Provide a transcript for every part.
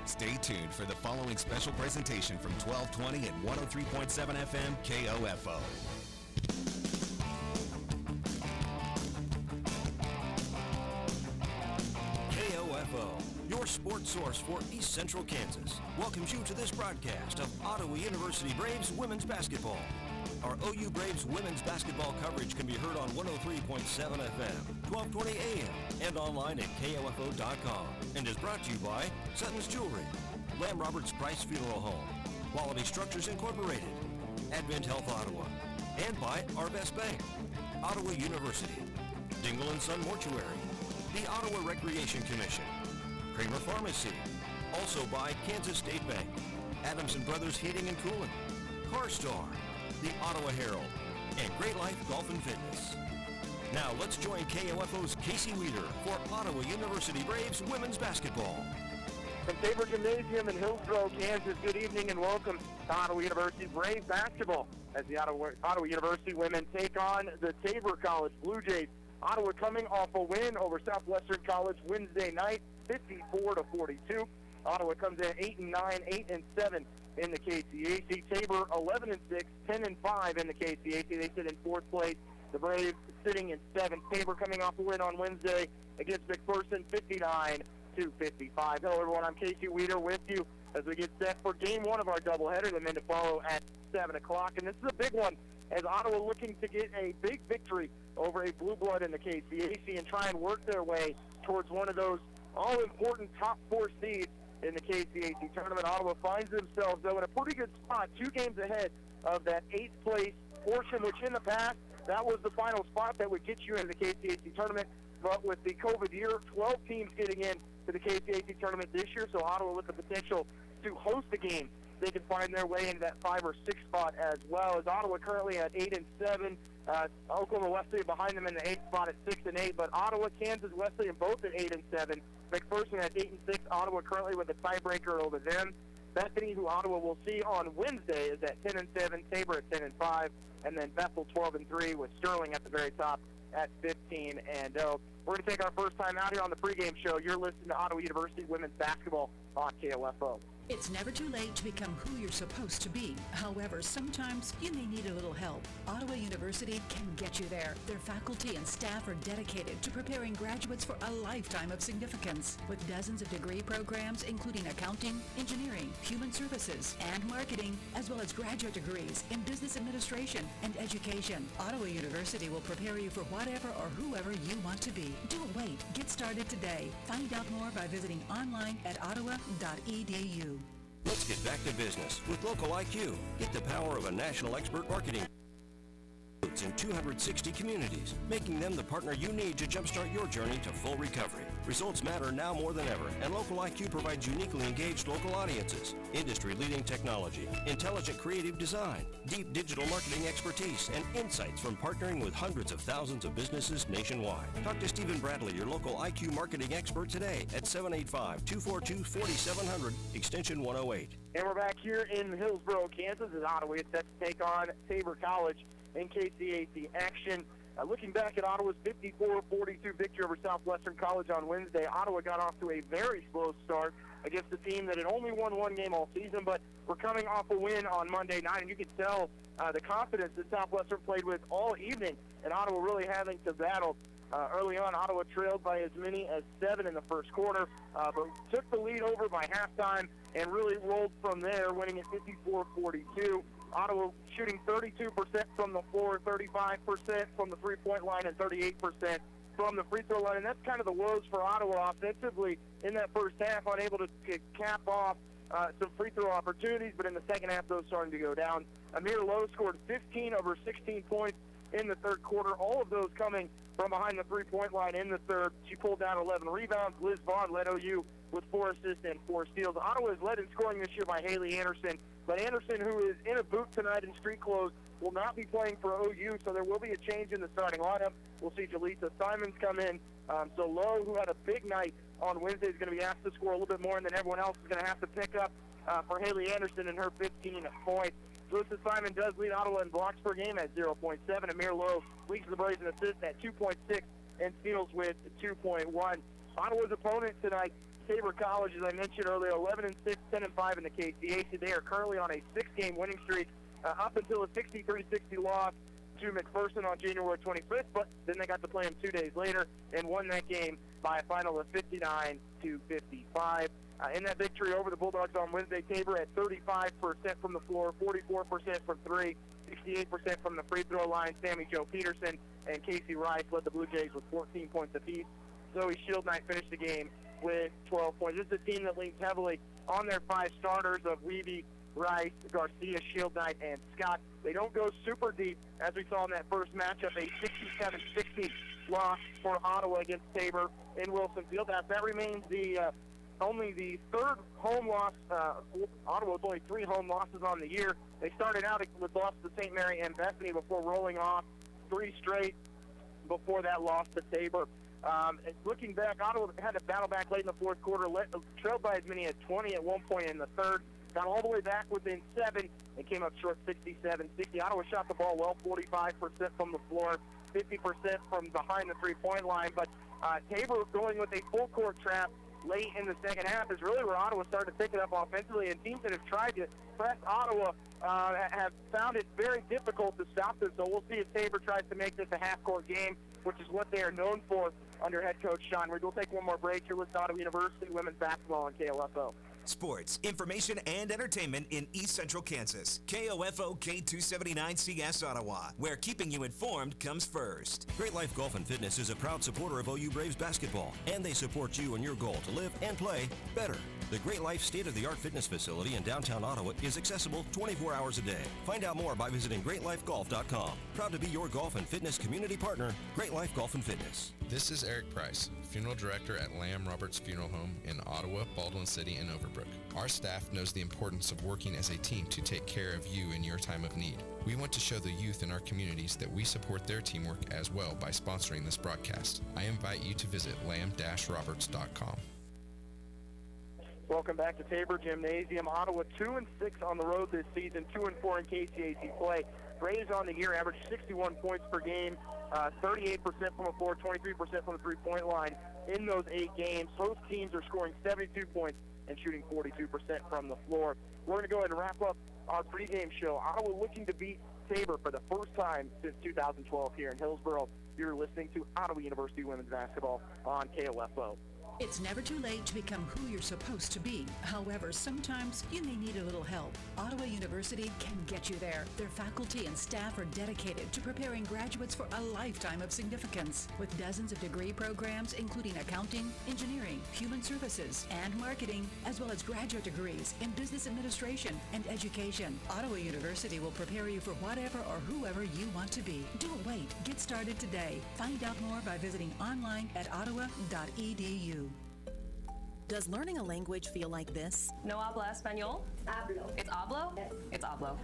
Stay tuned for the following special presentation from 1220 and 103.7 FM KOFO. KOFO, your sports source for East Central Kansas, welcomes you to this broadcast of Ottawa University Braves women's basketball. Our OU Braves women's basketball coverage can be heard on 103.7 FM, 1220 AM, and online at KOFO.com, and is brought to you by Sutton's Jewelry, Lamb Roberts Price Funeral Home, Quality Structures Incorporated, Advent Health Ottawa, and by Our Best Bank, Ottawa University, Dingle & Son Mortuary, the Ottawa Recreation Commission, Kramer Pharmacy, also by Kansas State Bank, Adamson Brothers Heating and Cooling, CarStar, the Ottawa Herald, and Great Life Golf and Fitness. Now let's join KOFO's Casey Weeder for Ottawa University Braves women's basketball. From Tabor Gymnasium in Hillsborough, Kansas, good evening and welcome to Ottawa University Braves basketball as the Ottawa University women take on the Tabor College Blue Jays. Ottawa coming off a win over Southwestern College Wednesday night, 54-42. Ottawa comes in 8-9, 8-7 in the KCAC. Tabor 11-6, 10-5 in the KCAC. They sit in fourth place. The Braves sitting in seventh. Tabor coming off a win on Wednesday against McPherson, 59-55. Hello, everyone. I'm Casey Weeder with you as we get set for Game 1 of our doubleheader. The men to follow at 7 o'clock. And this is a big one as Ottawa looking to get a big victory over a blue blood in the KCAC and try and work their way towards one of those all-important top 4 seeds in the KCAC tournament. Ottawa finds themselves, though, in a pretty good spot, 2 games ahead of that 8th place portion, which in the past, that was the final spot that would get you in the KCAC tournament. But with the COVID year, 12 teams getting in to the KCAC tournament this year, so Ottawa with the potential to host a game, they can find their way into that 5 or 6 spot as well. As Ottawa currently at 8-7, Oklahoma Wesleyan behind them in the 8th spot at 6-8, but Ottawa, Kansas, Wesleyan both at 8-7. McPherson at 8-6. Ottawa currently with a tiebreaker over them. Bethany, who Ottawa will see on Wednesday, is at 10-7. Tabor at 10-5, and then Bethel 12-3 with Sterling at the very top at 15-0. We're going to take our first time out here on the pregame show. You're listening to Ottawa University women's basketball on KOFO. It's never too late to become who you're supposed to be. However, sometimes you may need a little help. Ottawa University can get you there. Their faculty and staff are dedicated to preparing graduates for a lifetime of significance. With dozens of degree programs, including accounting, engineering, human services, and marketing, as well as graduate degrees in business administration and education, Ottawa University will prepare you for whatever or whoever you want to be. Don't wait. Get started today. Find out more by visiting online at ottawa.edu. Let's get back to business with Local IQ. Get the power of a national expert marketing in 260 communities, making them the partner you need to jumpstart your journey to full recovery. Results matter now more than ever, and Local IQ provides uniquely engaged local audiences, industry-leading technology, intelligent creative design, deep digital marketing expertise, and insights from partnering with hundreds of thousands of businesses nationwide. Talk to Stephen Bradley, your local IQ marketing expert today at 785-242-4700, extension 108. And we're back here in Hillsborough, Kansas, as Ottawa is set to take on Tabor College in KCAC action. Looking back at Ottawa's 54-42 victory over Southwestern College on Wednesday, Ottawa got off to a very slow start against a team that had only won 1 game all season, but we're coming off a win on Monday night, and you could tell the confidence that Southwestern played with all evening, and Ottawa really having to battle. Early on, Ottawa trailed by as many as 7 in the first quarter, but took the lead over by halftime and really rolled from there, winning at 54-42. Ottawa shooting 32% from the floor, 35% from the three-point line, and 38% from the free throw line. And that's kind of the woes for Ottawa offensively in that first half, unable to cap off some free throw opportunities, but in the second half, those starting to go down. Amir Lowe scored 15 over 16 points in the third quarter, all of those coming from behind the three-point line in the third. She pulled down 11 rebounds. Liz Vaughn led OU with 4 assists and 4 steals. Ottawa is led in scoring this year by Haley Anderson, but Anderson, who is in a boot tonight in street clothes, will not be playing for OU, so there will be a change in the starting lineup. We'll see Jaleesa Simons come in. So Lowe, who had a big night on Wednesday, is going to be asked to score a little bit more, and then everyone else is going to have to pick up for Haley Anderson and her 15 points. Jaleesa Simon does lead Ottawa in blocks per game at 0.7. Amir Lowe leads the Braves in assists at 2.6 and steals with 2.1. Ottawa's opponent tonight, Tabor College, as I mentioned earlier, 11-6, 10-5 in the KCAC. They are currently on a 6-game winning streak up until a 63-60 loss to McPherson on January 25th, but then they got to play them 2 days later and won that game by a final of 59-55. In that victory over the Bulldogs on Wednesday, Tabor at 35% from the floor, 44% from three, 68% from the free throw line. Sammy Joe Peterson and Casey Rice led the Blue Jays with 14 points apiece. Zoe Shield Knight finished the game with 12 points. This is a team that leans heavily on their 5 starters of Weeby, Rice, Garcia, Shield Knight, and Scott. They don't go super deep, as we saw in that first matchup, a 67-60 loss for Ottawa against Tabor in Wilson Field. That remains only the third home loss. Ottawa's only 3 home losses on the year. They started out with loss to St. Mary and Bethany before rolling off 3 straight before that loss to Tabor. Looking back, Ottawa had to battle back late in the fourth quarter, trailed by as many as 20 at one point in the third, got all the way back within 7 and came up short 67-60. Ottawa shot the ball well, 45% from the floor, 50% from behind the three-point line, but Tabor going with a full-court trap late in the second half is really where Ottawa started to pick it up offensively, and teams that have tried to press Ottawa have found it very difficult to stop them. So we'll see if Tabor tries to make this a half-court game, which is what they are known for under head coach Sean Reed. We'll take one more break here with Ottawa University women's basketball on KLFO. Sports, information, and entertainment in East Central Kansas. KOFO K279CS Ottawa, where keeping you informed comes first. Great Life Golf and Fitness is a proud supporter of OU Braves basketball, and they support you in your goal to live and play better. The Great Life state-of-the-art fitness facility in downtown Ottawa is accessible 24 hours a day. Find out more by visiting greatlifegolf.com. Proud to be your golf and fitness community partner, Great Life Golf and Fitness. This is Eric Price, funeral director at Lamb Roberts Funeral Home in Ottawa, Baldwin City, and Overbrook. Our staff knows the importance of working as a team to take care of you in your time of need. We want to show the youth in our communities that we support their teamwork as well by sponsoring this broadcast. I invite you to visit lamb-roberts.com. Welcome back to Tabor Gymnasium. Ottawa 2-6 on the road this season, 2-4 in KCAC play. Braves on the year average 61 points per game, 38% from the floor, 23% from the three-point line in those 8 games. Both teams are scoring 72 points and shooting 42% from the floor. We're going to go ahead and wrap up our pregame show. Ottawa looking to beat Tabor for the first time since 2012 here in Hillsboro. You're listening to Ottawa University women's basketball on KOFO. It's never too late to become who you're supposed to be. However, sometimes you may need a little help. Ottawa University can get you there. Their faculty and staff are dedicated to preparing graduates for a lifetime of significance. With dozens of degree programs, including accounting, engineering, human services, and marketing, as well as graduate degrees in business administration and education, Ottawa University will prepare you for whatever or whoever you want to be. Don't wait. Get started today. Find out more by visiting online at ottawa.edu. Does learning a language feel like this? No habla español? Hablo. It's hablo? Yes. It's hablo.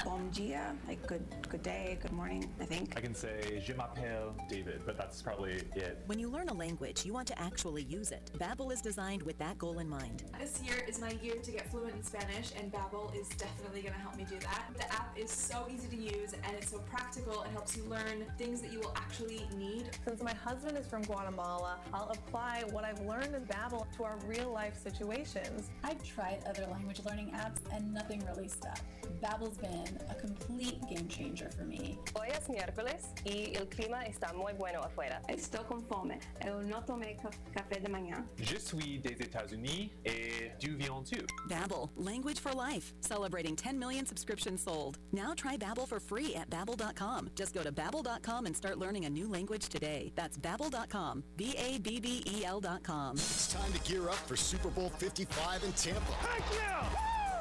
Bon dia, like good day, good morning, I think. I can say, je m'appelle David, but that's probably it. When you learn a language, you want to actually use it. Babbel is designed with that goal in mind. This year is my year to get fluent in Spanish, and Babbel is definitely going to help me do that. The app is so easy to use, and it's so practical. It helps you learn things that you will actually need. Since my husband is from Guatemala, I'll apply what I've learned in Babbel to our real-life situations. I've tried other language learning apps, and nothing really stuck. Babbel's been a complete game changer for me. Hoy es miércoles y el clima está muy bueno afuera. Estou com fome. Eu não tomei café de manhã. Je suis des États-Unis et du viens tu. Babbel, language for life, celebrating 10 million subscriptions sold. Now try Babbel for free at babbel.com. Just go to babbel.com and start learning a new language today. That's babbel.com, BABBEL.com. It's time to gear up for Super Bowl 55 in Tampa. Heck yeah!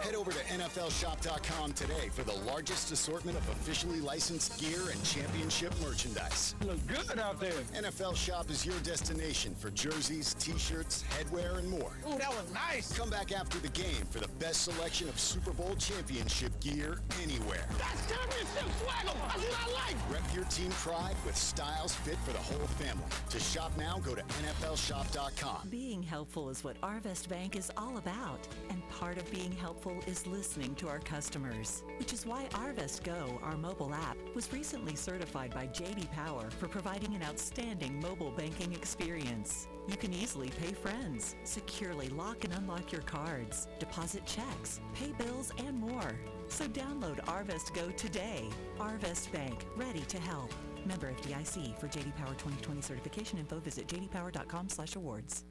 Head over to NFLshop.com today for the largest assortment of officially licensed gear and championship merchandise. Look good out there. NFL Shop is your destination for jerseys, t-shirts, headwear, and more. Ooh, that was nice. Come back after the game for the best selection of Super Bowl championship gear anywhere. That's championship swagger. That's what I like. Rep your team pride with styles fit for the whole family. To shop now, go to NFLshop.com. Being helpful is what Arvest Bank is all about. And part of being helpful helpful is listening to our customers, which is why Arvest Go, our mobile app, was recently certified by J.D. Power for providing an outstanding mobile banking experience. You can easily pay friends, securely lock and unlock your cards, deposit checks, pay bills, and more. So download Arvest Go today. Arvest Bank, ready to help. Member FDIC. For J.D. Power 2020 certification info, visit jdpower.com/awards.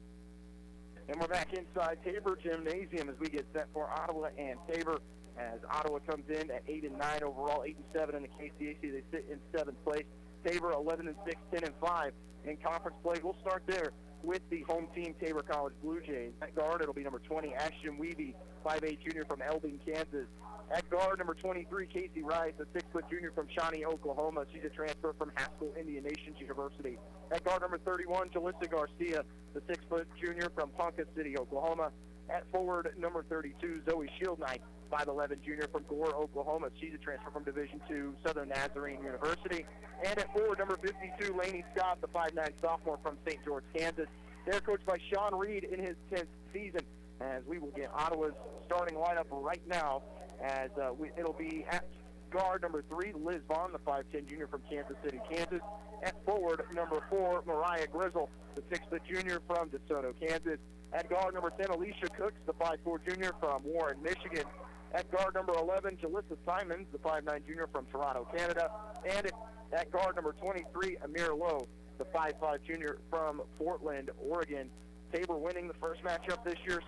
And we're back inside Tabor Gymnasium as we get set for Ottawa and Tabor, as Ottawa comes in at 8-9 overall, 8-7 in the KCAC. They sit in 7th place. Tabor 11-6, 10-5 in conference play. We'll start there with the home team, Tabor College Blue Jays. At guard, it'll be number 20, Ashton Weeby, 5'8 junior from Elding, Kansas. At guard, number 23, Casey Rice, a 6-foot junior from Shawnee, Oklahoma. She's a transfer from Haskell Indian Nations University. At guard, number 31, Jalissa Garcia, the 6-foot junior from Ponca City, Oklahoma. At forward, number 32, Zoe Shieldknight, 5'11 junior from Gore, Oklahoma. She's a transfer from Division II, Southern Nazarene University. And at forward, number 52, Laney Scott, the 5'9 sophomore from St. George, Kansas. They're coached by Sean Reed in his 10th season, as we will get Ottawa's starting lineup right now, as it'll be at guard, number 3, Liz Vaughn, the 5'10 junior from Kansas City, Kansas. At forward, number 4, Mariah Grizzle, the 6-foot junior from DeSoto, Kansas. At guard, number 10, Alicia Cooks, the 5'4 junior from Warren, Michigan. At guard, number 11, Jalissa Simons, the 5'9 junior from Toronto, Canada. And at guard, number 23, Amir Lowe, the 5'5 junior from Portland, Oregon. Tabor winning the first matchup this year,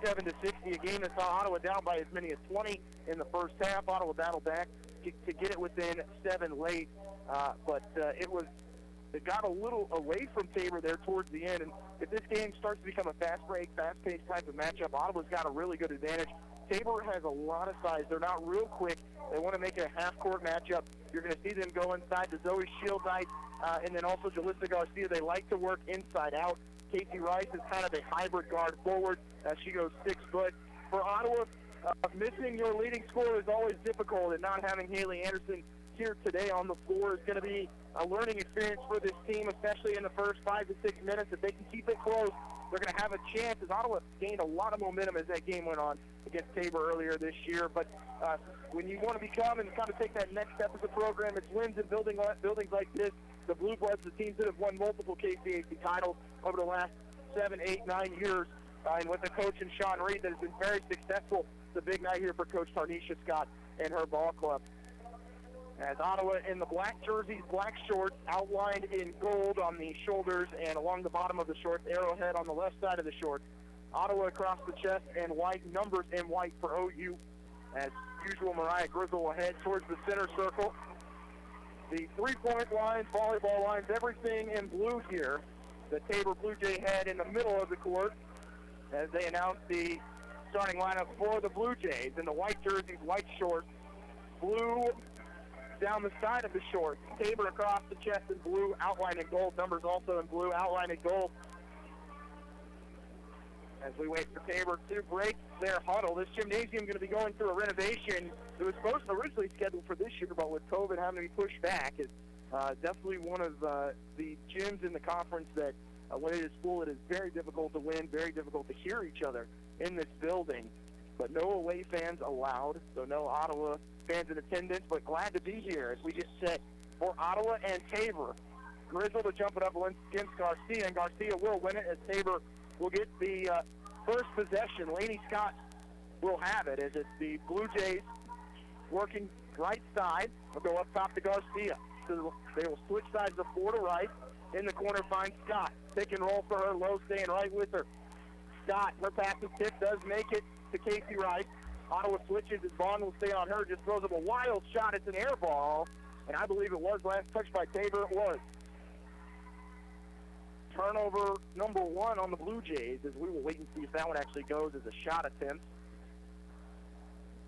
67-60, a game that saw Ottawa down by as many as 20 in the first half. Ottawa battled back to get it within 7 late, but it got a little away from Tabor there towards the end. And if this game starts to become a fast-paced type of matchup, Ottawa's got a really good advantage. Tabor has a lot of size. They're not real quick. They want to make it a half-court matchup. You're going to see them go inside to Zoe Shieldknight, and then also Jalissa Garcia. They like to work inside out. Casey Rice is kind of a hybrid guard forward. She goes 6 foot. For Ottawa, missing your leading scorer is always difficult, and not having Haley Anderson here today on the floor is going to be a learning experience for this team, especially in the first 5 to 6 minutes. If they can keep it close, they're going to have a chance, as Ottawa gained a lot of momentum as that game went on against Tabor earlier this year. But when you want to become and kind of take that next step of the program, it's wins in buildings like this. The Blue Bloods, the teams that have won multiple KCAC titles over the last 7, 8, 9 years, and with a coach in Sean Reed that has been very successful. It's a big night here for Coach Tarnisha Scott and her ball club. As Ottawa in the black jerseys, black shorts, outlined in gold on the shoulders and along the bottom of the shorts, arrowhead on the left side of the shorts. Ottawa across the chest and white, numbers in white for OU. As usual, Mariah Grizzle will head towards the center circle. The three-point lines, volleyball lines, everything in blue here. The Tabor Blue Jay head in the middle of the court as they announce the starting lineup for the Blue Jays. In the white jerseys, white shorts, blue down the side of the shorts. Tabor across the chest in blue, outlined in gold. Numbers also in blue, outlined in gold. As we wait for Tabor to break their huddle, this gymnasium is going to be going through a renovation. It was originally scheduled for this year, but with COVID having to be pushed back, it's definitely one of the gyms in the conference that, when it is full, it is very difficult to win, very difficult to hear each other in this building. But no away fans allowed, so no Ottawa fans in attendance, but glad to be here as we just set for Ottawa and Tabor. Grizzle to jump it up against Garcia, and Garcia will win it as Tabor will get the first possession. Laney Scott will have it as it's the Blue Jays working right side. Will go up top to Garcia. So they will switch sides of 4 to right. In the corner finds Scott. Pick and roll for her. Lowe staying right with her. Scott, her passing tip does make it to Casey Rice. Ottawa switches as Vaughn will stay on her. Just throws up a wild shot. It's an air ball. And I believe it was last touched by Tabor. It was. Turnover number 1 on the Blue Jays, as we will wait and see if that one actually goes as a shot attempt.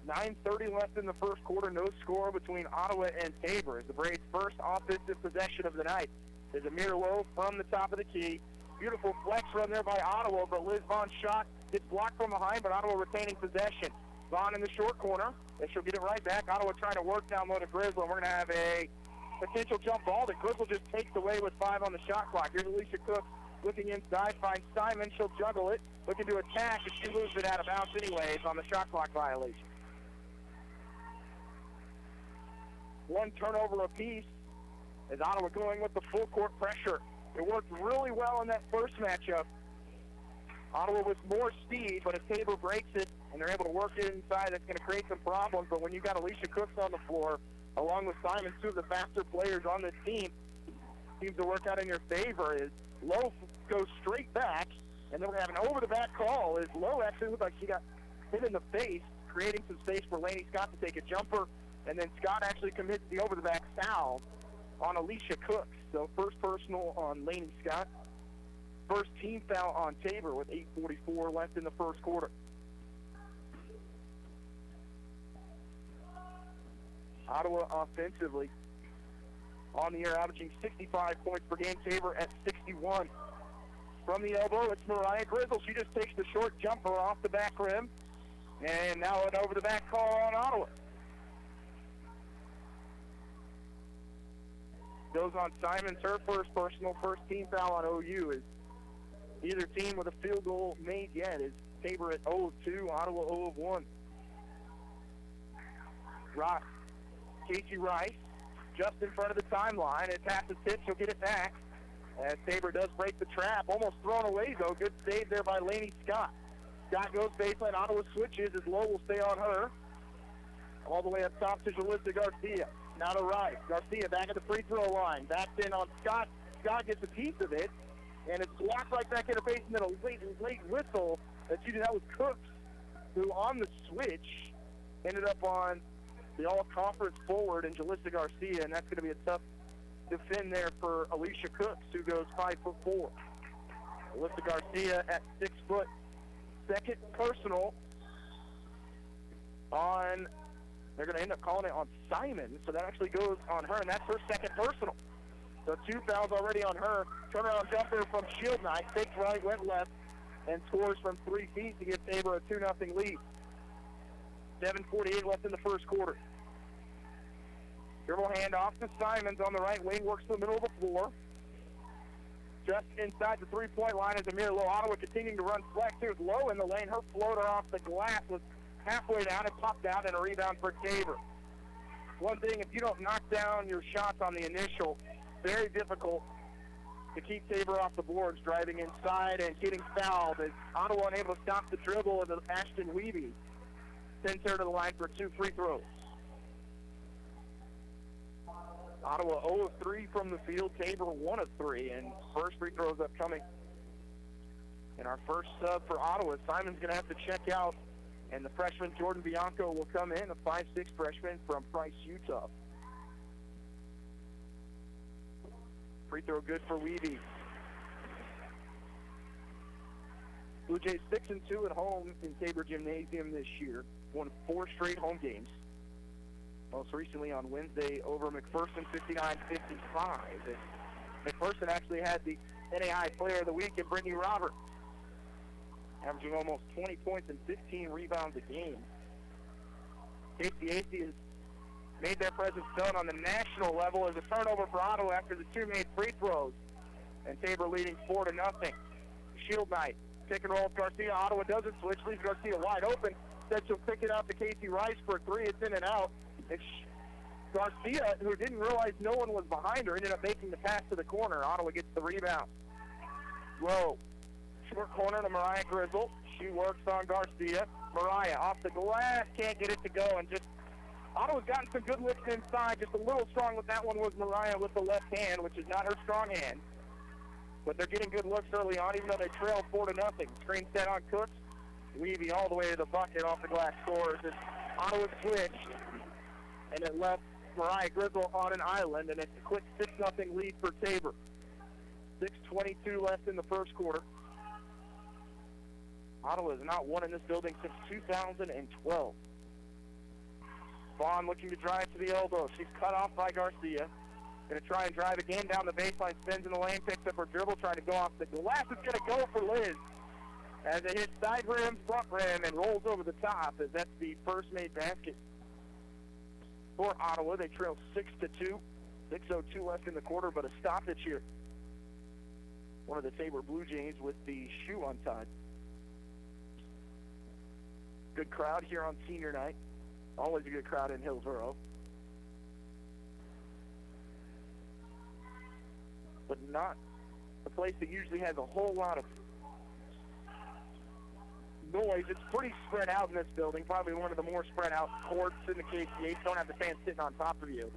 9:30 left in the first quarter. No score between Ottawa and Tabor as the Braves' first offensive possession of the night. There's Amir Lowe from the top of the key. Beautiful flex run there by Ottawa, but Liz Vaughn's shot gets blocked from behind, but Ottawa retaining possession. Vaughn in the short corner, and she'll get it right back. Ottawa trying to work down low to Grizzle, and we're going to have a potential jump ball that Grizzle just takes away with 5 on the shot clock. Here's Alicia Cook looking inside, finds Simon. She'll juggle it, looking to attack, and she moves it out of bounds anyways on the shot clock violation. One turnover apiece as Ottawa going with the full court pressure. It worked really well in that first matchup. Ottawa with more speed, but if Tabor breaks it and they're able to work it inside, that's going to create some problems. But when you've got Alicia Cooks on the floor, along with Simon, two of the faster players on this team, seems to work out in your favor. Is Lowe goes straight back, and then we're going to have an over-the-back call. Is Lowe actually looked like she got hit in the face, creating some space for Lainey Scott to take a jumper, and then Scott actually commits the over-the-back foul on Alicia Cooks. So first personal on Lainey Scott. First team foul on Tabor with 8:44 left in the first quarter. Ottawa offensively on the air, averaging 65 points per game. Tabor at 61. From the elbow, it's Mariah Grizzle. She just takes the short jumper off the back rim. And now an over-the-back call on Ottawa. Goes on Simons, her first personal, first team foul on OU. Is either team with a field goal made yet. Is Tabor at 0 of 2, Ottawa 0 of 1. Ross, Casey Rice, just in front of the timeline. It passes tip, she'll get it back. As Tabor does break the trap. Almost thrown away, though. Good save there by Lainey Scott. Scott goes baseline. Ottawa switches as Lowe will stay on her. All the way up top to Jalissa Garcia. Now to Rice. Garcia back at the free throw line. Backed in on Scott. Scott gets a piece of it. And it's blocked right back in her face, and then a late whistle. That was Cooks, who on the switch ended up on the all-conference forward in Jalissa Garcia, and that's going to be a tough defend there for Alicia Cooks, who goes 5'4". Jalissa Garcia at 6 foot. Second personal on, they're going to end up calling it on Simon, so that actually goes on her, and that's her second personal. So 2 fouls already on her. Turnaround jumper from Shield Knight, takes right, went left, and scores from 3 feet to give Tabor a 2-0 lead. 7:48 left in the first quarter. Dribble handoff to Simons on the right wing, works to the middle of the floor. Just inside the three-point line is Amir Lowe. Ottawa continuing to run flex. Here's Lowe in the lane. Her floater off the glass was halfway down and popped out, and a rebound for Tabor. One thing, if you don't knock down your shots on the initial, very difficult to keep Tabor off the boards, driving inside and getting fouled. As Ottawa unable to stop the dribble of Ashton Weeby, sends her to the line for 2 free throws. Ottawa 0 of 3 from the field, Tabor 1 of 3, and first free throws upcoming. And our first sub for Ottawa, Simon's going to have to check out, and the freshman Jordan Bianco will come in, a 5'6" freshman from Price, Utah. Free throw good for Weeby. Blue Jays 6-2 at home in Tabor Gymnasium this year. Won 4 straight home games. Most recently on Wednesday over McPherson, 59-55. McPherson actually had the NAI Player of the Week in Brittany Roberts, averaging almost 20 points and 15 rebounds a game. Casey Acey has made their presence known on the national level as a turnover for Ottawa after the 2 made free throws. And Tabor leading 4-0. Shield Knight, pick and roll with Garcia. Ottawa doesn't switch, leaves Garcia wide open. Said she'll pick it out to Casey Rice for a 3. It's in and out. It's Garcia, who didn't realize no one was behind her, ended up making the pass to the corner. Ottawa gets the rebound. Low. Short corner to Mariah Grizzle. She works on Garcia. Mariah off the glass, can't get it to go, and just Ottawa's gotten some good looks inside. Just a little strong with that one was Mariah with the left hand, which is not her strong hand. But they're getting good looks early on, even though they trail 4-0. Screen set on Cooks. Weavy all the way to the bucket off the glass scores. And Ottawa switched, and it left Mariah Grizzle on an island, and it's a quick 6-0 lead for Tabor. 6:22 left in the first quarter. Ottawa has not won in this building since 2012. Vaughn looking to drive to the elbow. She's cut off by Garcia. Going to try and drive again down the baseline. Spins in the lane, picks up her dribble, trying to go off the glass. It's going to go for Liz as it hits side rim, front rim, and rolls over the top, as that's the first made basket for Ottawa. They trail 6-2. 6:02 left in the quarter, but a stoppage here. one of the Tabor Blue Jays with the shoe untied. Good crowd here on senior night. Always a good crowd in Hillsboro. But not a place that usually has a whole lot of noise. It's pretty spread out in this building. Probably one of the more spread out courts in the KCH. Don't have the fans sitting on top of you.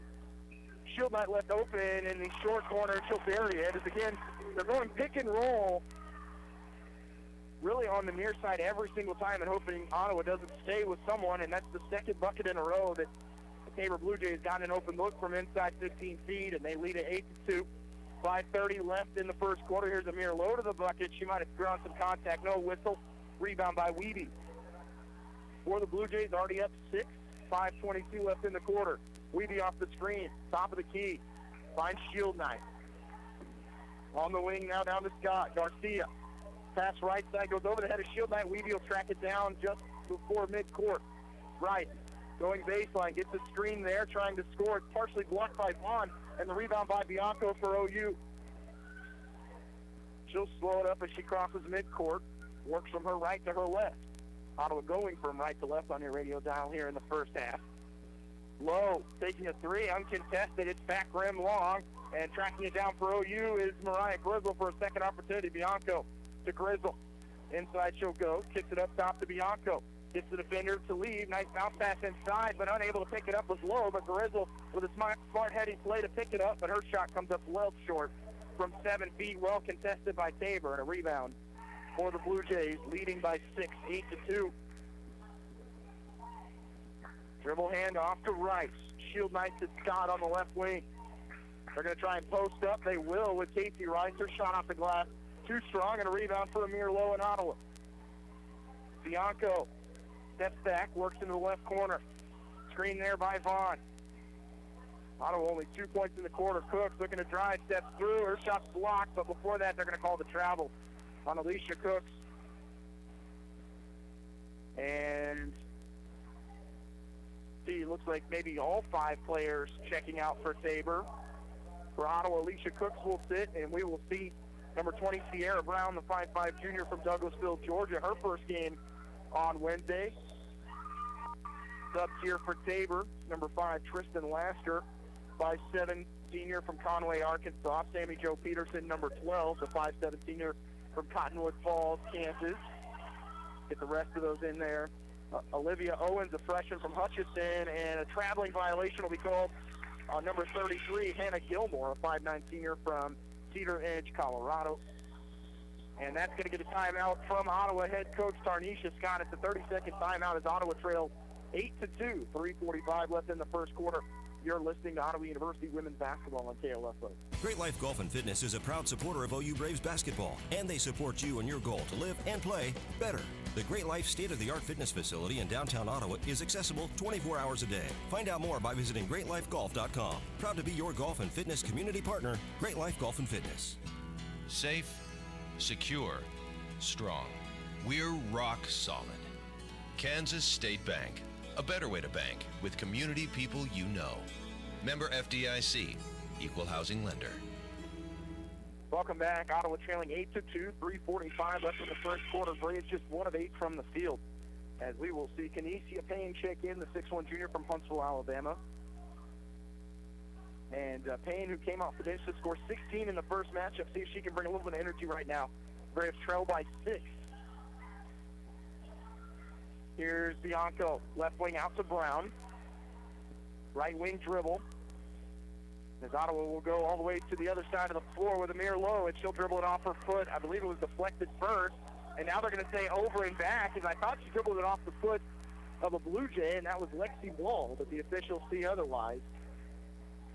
Shield Knight left open in the short corner. She'll bury it. As again, they're going pick and roll really on the near side every single time and hoping Ottawa doesn't stay with someone, and that's the second bucket in a row that the Tabor Blue Jays got an open look from inside 15 feet, and they lead at 8-2. 5:30 left in the first quarter. Here's Amir Lowe to the bucket. She might have drawn some contact. No whistle. Rebound by Weeby. For the Blue Jays, already up 6. 5:22 left in the quarter. Weeby off the screen. Top of the key. Finds Shield Knight. On the wing now down to Scott. Garcia. Pass right side. Goes over the head of Shield Knight. Weeby will track it down just before midcourt. Right. Going baseline. Gets a screen there. Trying to score. It's partially blocked by Vaughn. And the rebound by Bianco for OU. She'll slow it up as she crosses midcourt. Works from her right to her left. Ottawa going from right to left on your radio dial here in the first half. Lowe taking a three, uncontested. It's back rim long. And tracking it down for OU is Mariah Grizzle for a second opportunity. Bianco to Grizzle. Inside she'll go. Kicks it up top to Bianco. Gets the defender to leave. Nice bounce pass inside, but unable to pick it up was Lowe. But Grizzle with a smart heading play to pick it up, but her shot comes up well short from 7 feet. Well contested by Tabor, and a rebound for the Blue Jays, leading by 6, 8-2. Dribble hand off to Rice. Shield Knight to Scott on the left wing. They're going to try and post up. They will with Casey Rice. Her shot off the glass. Too strong, and a rebound for Amir Lowe in Ottawa. Bianco steps back, works into the left corner. Screen there by Vaughn. Ottawa only 2 points in the quarter. Cooks looking to drive, steps through. Her shot's blocked, but before that, they're going to call the travel on Alicia Cooks. And see, it looks like maybe all 5 players checking out for Tabor. For Ottawa, Alicia Cooks will sit, and we will see number 20, Sierra Brown, the 5'5" junior from Douglasville, Georgia, her first game on Wednesday. Subs here for Tabor, number 5, Tristan Lasker, 5'7" senior from Conway, Arkansas. Sammy Jo Peterson, number 12, the 5'7" senior from Cottonwood Falls, Kansas. Get the rest of those in there. Olivia Owens, a freshman from Hutchinson, and a traveling violation will be called on number 33, Hannah Gilmore, a 5'9" senior from Cedar Edge, Colorado. And that's going to get a timeout from Ottawa head coach Tarnisha Scott. It's a 30-second timeout as Ottawa trails 8-2, 3:45 left in the first quarter. You're listening to Ottawa University women's basketball on KOFO. Great Life Golf and Fitness is a proud supporter of OU Braves basketball, and they support you in your goal to live and play better. The Great Life state-of-the-art fitness facility in downtown Ottawa is accessible 24 hours a day. Find out more by visiting greatlifegolf.com. Proud to be your golf and fitness community partner, Great Life Golf and Fitness. Safe, secure, strong. We're rock solid. Kansas State Bank. A better way to bank with community people you know. Member FDIC, Equal Housing Lender. Welcome back. Ottawa trailing 8-2, 3:45 left in the first quarter. Braves just 1 of 8 from the field. As we will see Kenesia Payne check in, the 6'1" junior from Huntsville, Alabama. And Payne, who came off the bench to score 16 in the first matchup, see if she can bring a little bit of energy right now. Braves trail by 6. Here's Bianco, left wing out to Brown. Right wing dribble. As Ottawa will go all the way to the other side of the floor with Amir Lowe, and she'll dribble it off her foot. I believe it was deflected first. And now they're going to say over and back, as I thought she dribbled it off the foot of a Blue Jay, and that was Lexi Wall, but the officials see otherwise.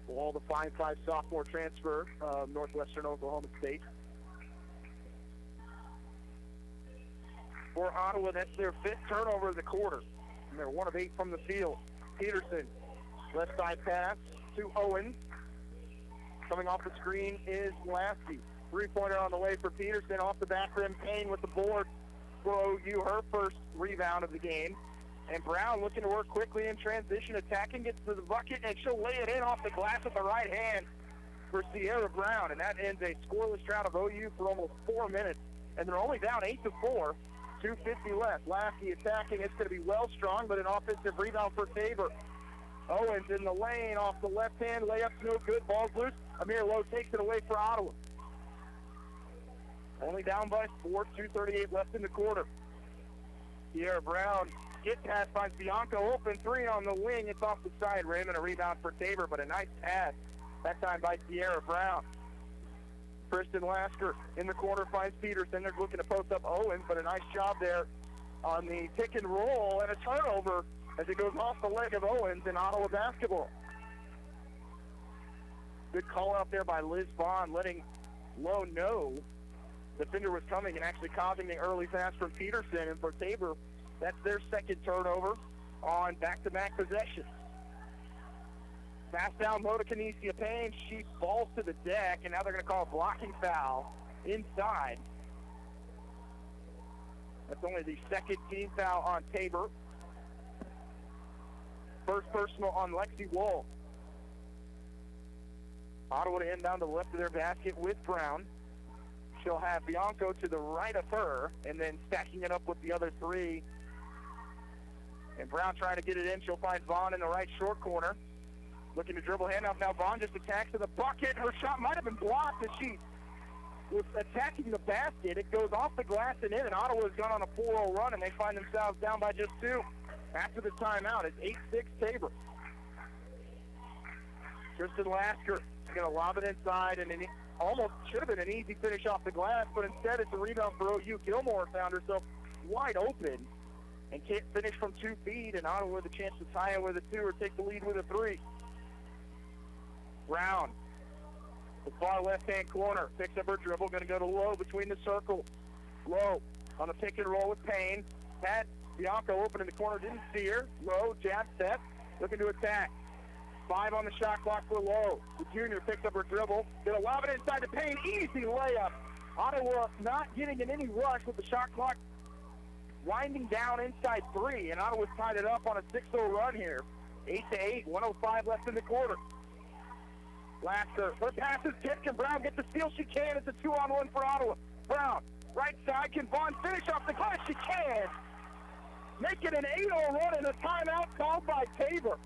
Wall, the 5'5" sophomore transfer of Northwestern Oklahoma State. For Ottawa, that's their 5th turnover of the quarter. And they're 1 of 8 from the field. Peterson, left side pass to Owens. Coming off the screen is Lasky. 3-pointer on the way for Peterson. Off the back rim, Payne with the board for OU, her first rebound of the game. And Brown looking to work quickly in transition, attacking, gets to the bucket, and she'll lay it in off the glass with the right hand. for Sierra Brown, and that ends a scoreless drought of OU for almost 4 minutes. And they're only down 8-4, 2:50 left. Lasky attacking. It's going to be Wellstrong, but an offensive rebound for Tabor. Owens in the lane off the left hand. Layup's no good. Ball's loose. Amir Lowe takes it away for Ottawa. Only down by 4, 2:38 left in the quarter. Sierra Brown get pass, finds Bianco open. 3 on the wing. It's off the side rim and a rebound for Tabor, but a nice pass. That time by Sierra Brown. Kristen Lasker in the corner finds Peterson. They're looking to post up Owens, but a nice job there on the pick and roll and a turnover as it goes off the leg of Owens in Ottawa basketball. Good call out there by Liz Bond, letting Lowe know the defender was coming and actually causing the early pass from Peterson. And for Tabor, that's their second turnover on back-to-back possessions. Pass down low to Kinesia Payne. She falls to the deck, and now they're going to call a blocking foul inside. That's only the second team foul on Tabor. First personal on Lexi Wall. Ottawa to end down to the left of their basket with Brown. She'll have Bianco to the right of her, and then stacking it up with the other 3. And Brown trying to get it in. She'll find Vaughn in the right short corner. Looking to dribble handoff. Now Vaughn just attacks to the bucket. Her shot might have been blocked as she was attacking the basket. It goes off the glass and in, and Ottawa's gone on a 4-0 run, and they find themselves down by just 2. After the timeout, it's 8-6 Tabor. Kristen Lasker is going to lob it inside, and almost should have been an easy finish off the glass, but instead it's a rebound for OU. Gilmore found herself wide open and can't finish from 2 feet, and Ottawa with a chance to tie it with a 2 or take the lead with a 3. Brown, the far left-hand corner, picks up her dribble, going to go to Lowe between the circle. Lowe on the pick and roll with Payne. Had Bianco open in the corner, didn't see her. Lowe, jab step, looking to attack. 5 on the shot clock for Lowe. The junior picks up her dribble, going to lob it inside to Payne. Easy layup. Ottawa not getting in any rush with the shot clock winding down inside 3, and Ottawa's tied it up on a 6-0 run here. 8-8, 1:05 left in the quarter. Lasker, her pass is tipped. Can Brown get the steal? She can. It's a 2-on-1 for Ottawa. Brown, right side. Can Vaughn finish off the glass? She can. Make it an 8-0 run and a timeout called by Tabor.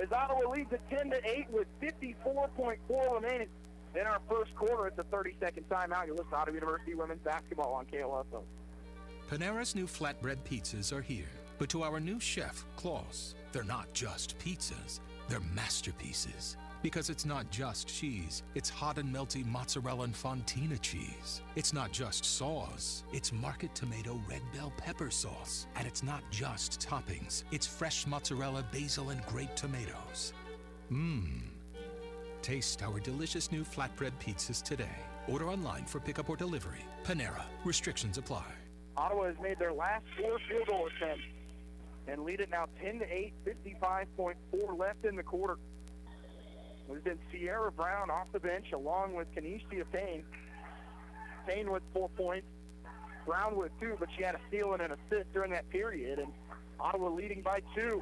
As Ottawa leads at 10-8 with 54.4 remaining in our first quarter. It's a 30-second timeout. You're listening to Ottawa University women's basketball on KOFO. Panera's new flatbread pizzas are here. But to our new chef, Klaus, they're not just pizzas. They're masterpieces. Because it's not just cheese, it's hot and melty mozzarella and fontina cheese. It's not just sauce, it's market tomato red bell pepper sauce. And it's not just toppings, it's fresh mozzarella, basil, and grape tomatoes. Taste our delicious new flatbread pizzas today. Order online for pickup or delivery. Panera. Restrictions apply. Ottawa has made their last 4 field goal attempts and lead it now 10-8, 55.4 left in the quarter. There's been Sierra Brown off the bench along with Kinesia Payne. Payne with 4 points, Brown with 2, but she had a steal and an assist during that period, and Ottawa leading by 2.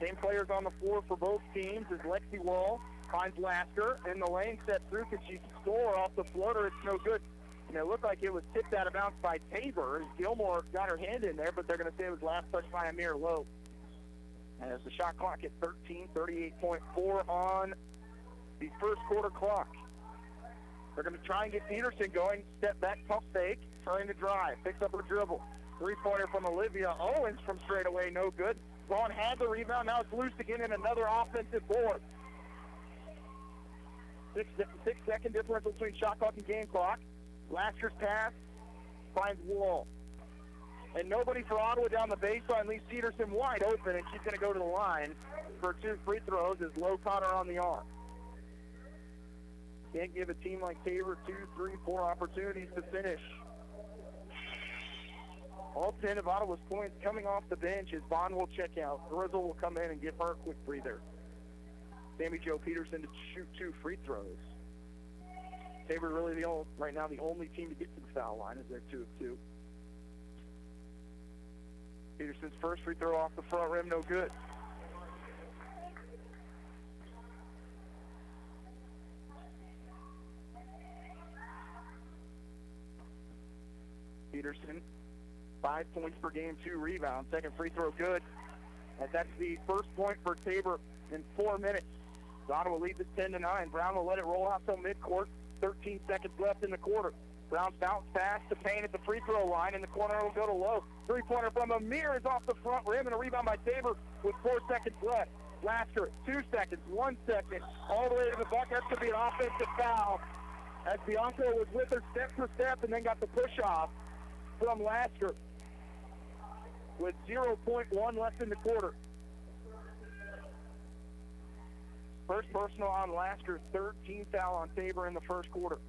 Same players on the floor for both teams as Lexi Wall finds Lasker in the lane, set through. Can she score off the floater? It's no good. And it looked like it was tipped out of bounds by Tabor as Gilmore got her hand in there, but they're going to say it was last touched by Amir Lowe. As the shot clock at 13, 38.4 on the first quarter clock. They're going to try and get Peterson going. Step back, pump fake, trying to drive. Picks up her dribble. 3-pointer from Olivia Owens from straight away, no good. Vaughn had the rebound. Now it's loose again in another offensive board. 6-second differential between shot clock and game clock. Lasker's pass finds Wall. And nobody for Ottawa down the baseline leaves Peterson wide open, and she's going to go to the line for 2 free throws as Lowe caught her on the arm. Can't give a team like Tabor 2, 3, 4 opportunities to finish. All 10 of Ottawa's points coming off the bench as Bond will check out. Grizzle will come in and give her a quick breather. Sammy Jo Peterson to shoot 2 free throws. Tabor really right now the only team to get to the foul line as they're 2 of 2. Peterson's first free throw off the front rim, no good. 5 points per game, 2 rebounds. Second free throw good. And that's the first point for Tabor in 4 minutes. Ottawa leads it 10-9. Brown will let it roll out till midcourt. 13 seconds left in the quarter. Brown's bounce pass to Payne at the free throw line. In the corner, will go to Lowe. Three-pointer from Amir is off the front rim, and a rebound by Tabor with 4 seconds left. Lasker, 2 seconds, 1 second, all the way to the bucket. That could be an offensive foul, as Bianco was with her step for step and then got the push-off from Lasker with 0.1 left in the quarter. First personal on Lasker, 13th foul on Tabor in the first quarter.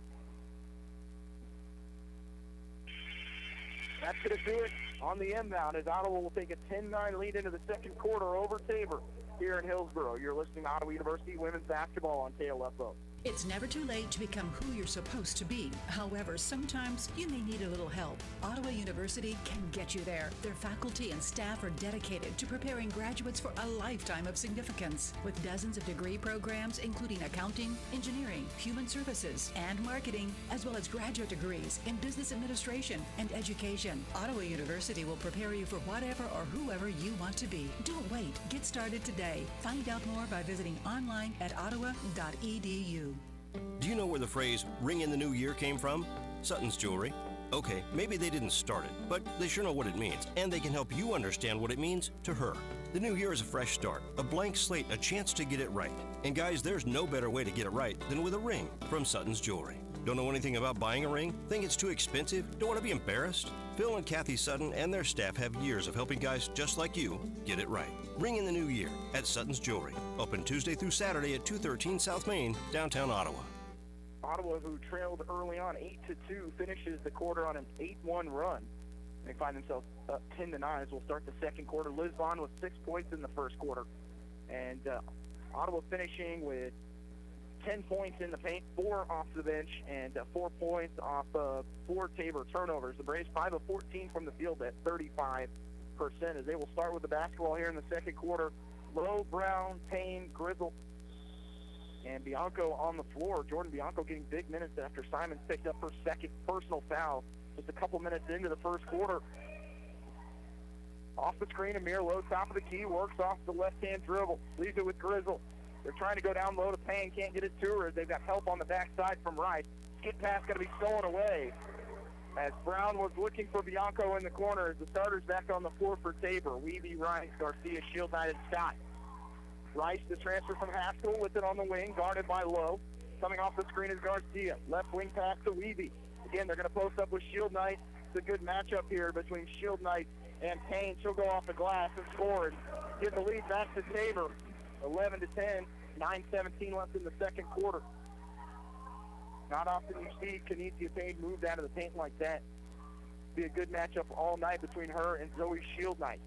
That's going to do it on the inbound, as Ottawa will take a 10-9 lead into the second quarter over Tabor here in Hillsboro. You're listening to Ottawa University women's basketball on KOFO. It's never too late to become who you're supposed to be. However, sometimes you may need a little help. Ottawa University can get you there. Their faculty and staff are dedicated to preparing graduates for a lifetime of significance. With dozens of degree programs, including accounting, engineering, human services, and marketing, as well as graduate degrees in business administration and education, Ottawa University will prepare you for whatever or whoever you want to be. Don't wait. Get started today. Find out more by visiting online at ottawa.edu. Do you know where the phrase "ring in the new year" came from? Sutton's Jewelry. Okay, maybe they didn't start it, but they sure know what it means, and they can help you understand what it means to her. The new year is a fresh start, a blank slate, a chance to get it right. And guys, there's no better way to get it right than with a ring from Sutton's Jewelry. Don't know anything about buying a ring? Think it's too expensive? Don't want to be embarrassed? Phil and Kathy Sutton and their staff have years of helping guys just like you get it right. Ring in the new year at Sutton's Jewelry. Open Tuesday through Saturday at 213 South Main, downtown Ottawa. Ottawa, who trailed early on 8-2, finishes the quarter on an 8-1 run. They find themselves up 10-9 as we'll start the second quarter. Liz Vaughn with 6 points in the first quarter. And Ottawa finishing with 10 points in the paint, 4 off the bench, and 4 points off of 4 Tabor turnovers. The Braves 5 of 14 from the field at 35%, as they will start with the basketball here in the second quarter. Lowe, Brown, Payne, Grizzle, and Bianco on the floor. Jordan Bianco getting big minutes after Simons picked up her second personal foul just a couple minutes into the first quarter. Off the screen, Amir Lowe, top of the key, works off the left-hand dribble, leaves it with Grizzle. They're trying to go down low to Payne, can't get it to her. They've got help on the backside from Rice. Skip pass going to be stolen away, as Brown was looking for Bianco in the corner, as the starters back on the floor for Tabor. Weavy, Rice, Garcia, Shield Knight, and Scott. Rice, the transfer from Haskell, with it on the wing, guarded by Lowe. Coming off the screen is Garcia. Left wing pass to Weavy. Again, they're going to post up with Shield Knight. It's a good matchup here between Shield Knight and Payne. She'll go off the glass and score and give the lead back to Tabor. 11-10, 9:17 left in the second quarter. Not often you see Kenisia Payne moved out of the paint like that. Be a good matchup all night between her and Zoe Shield Knight.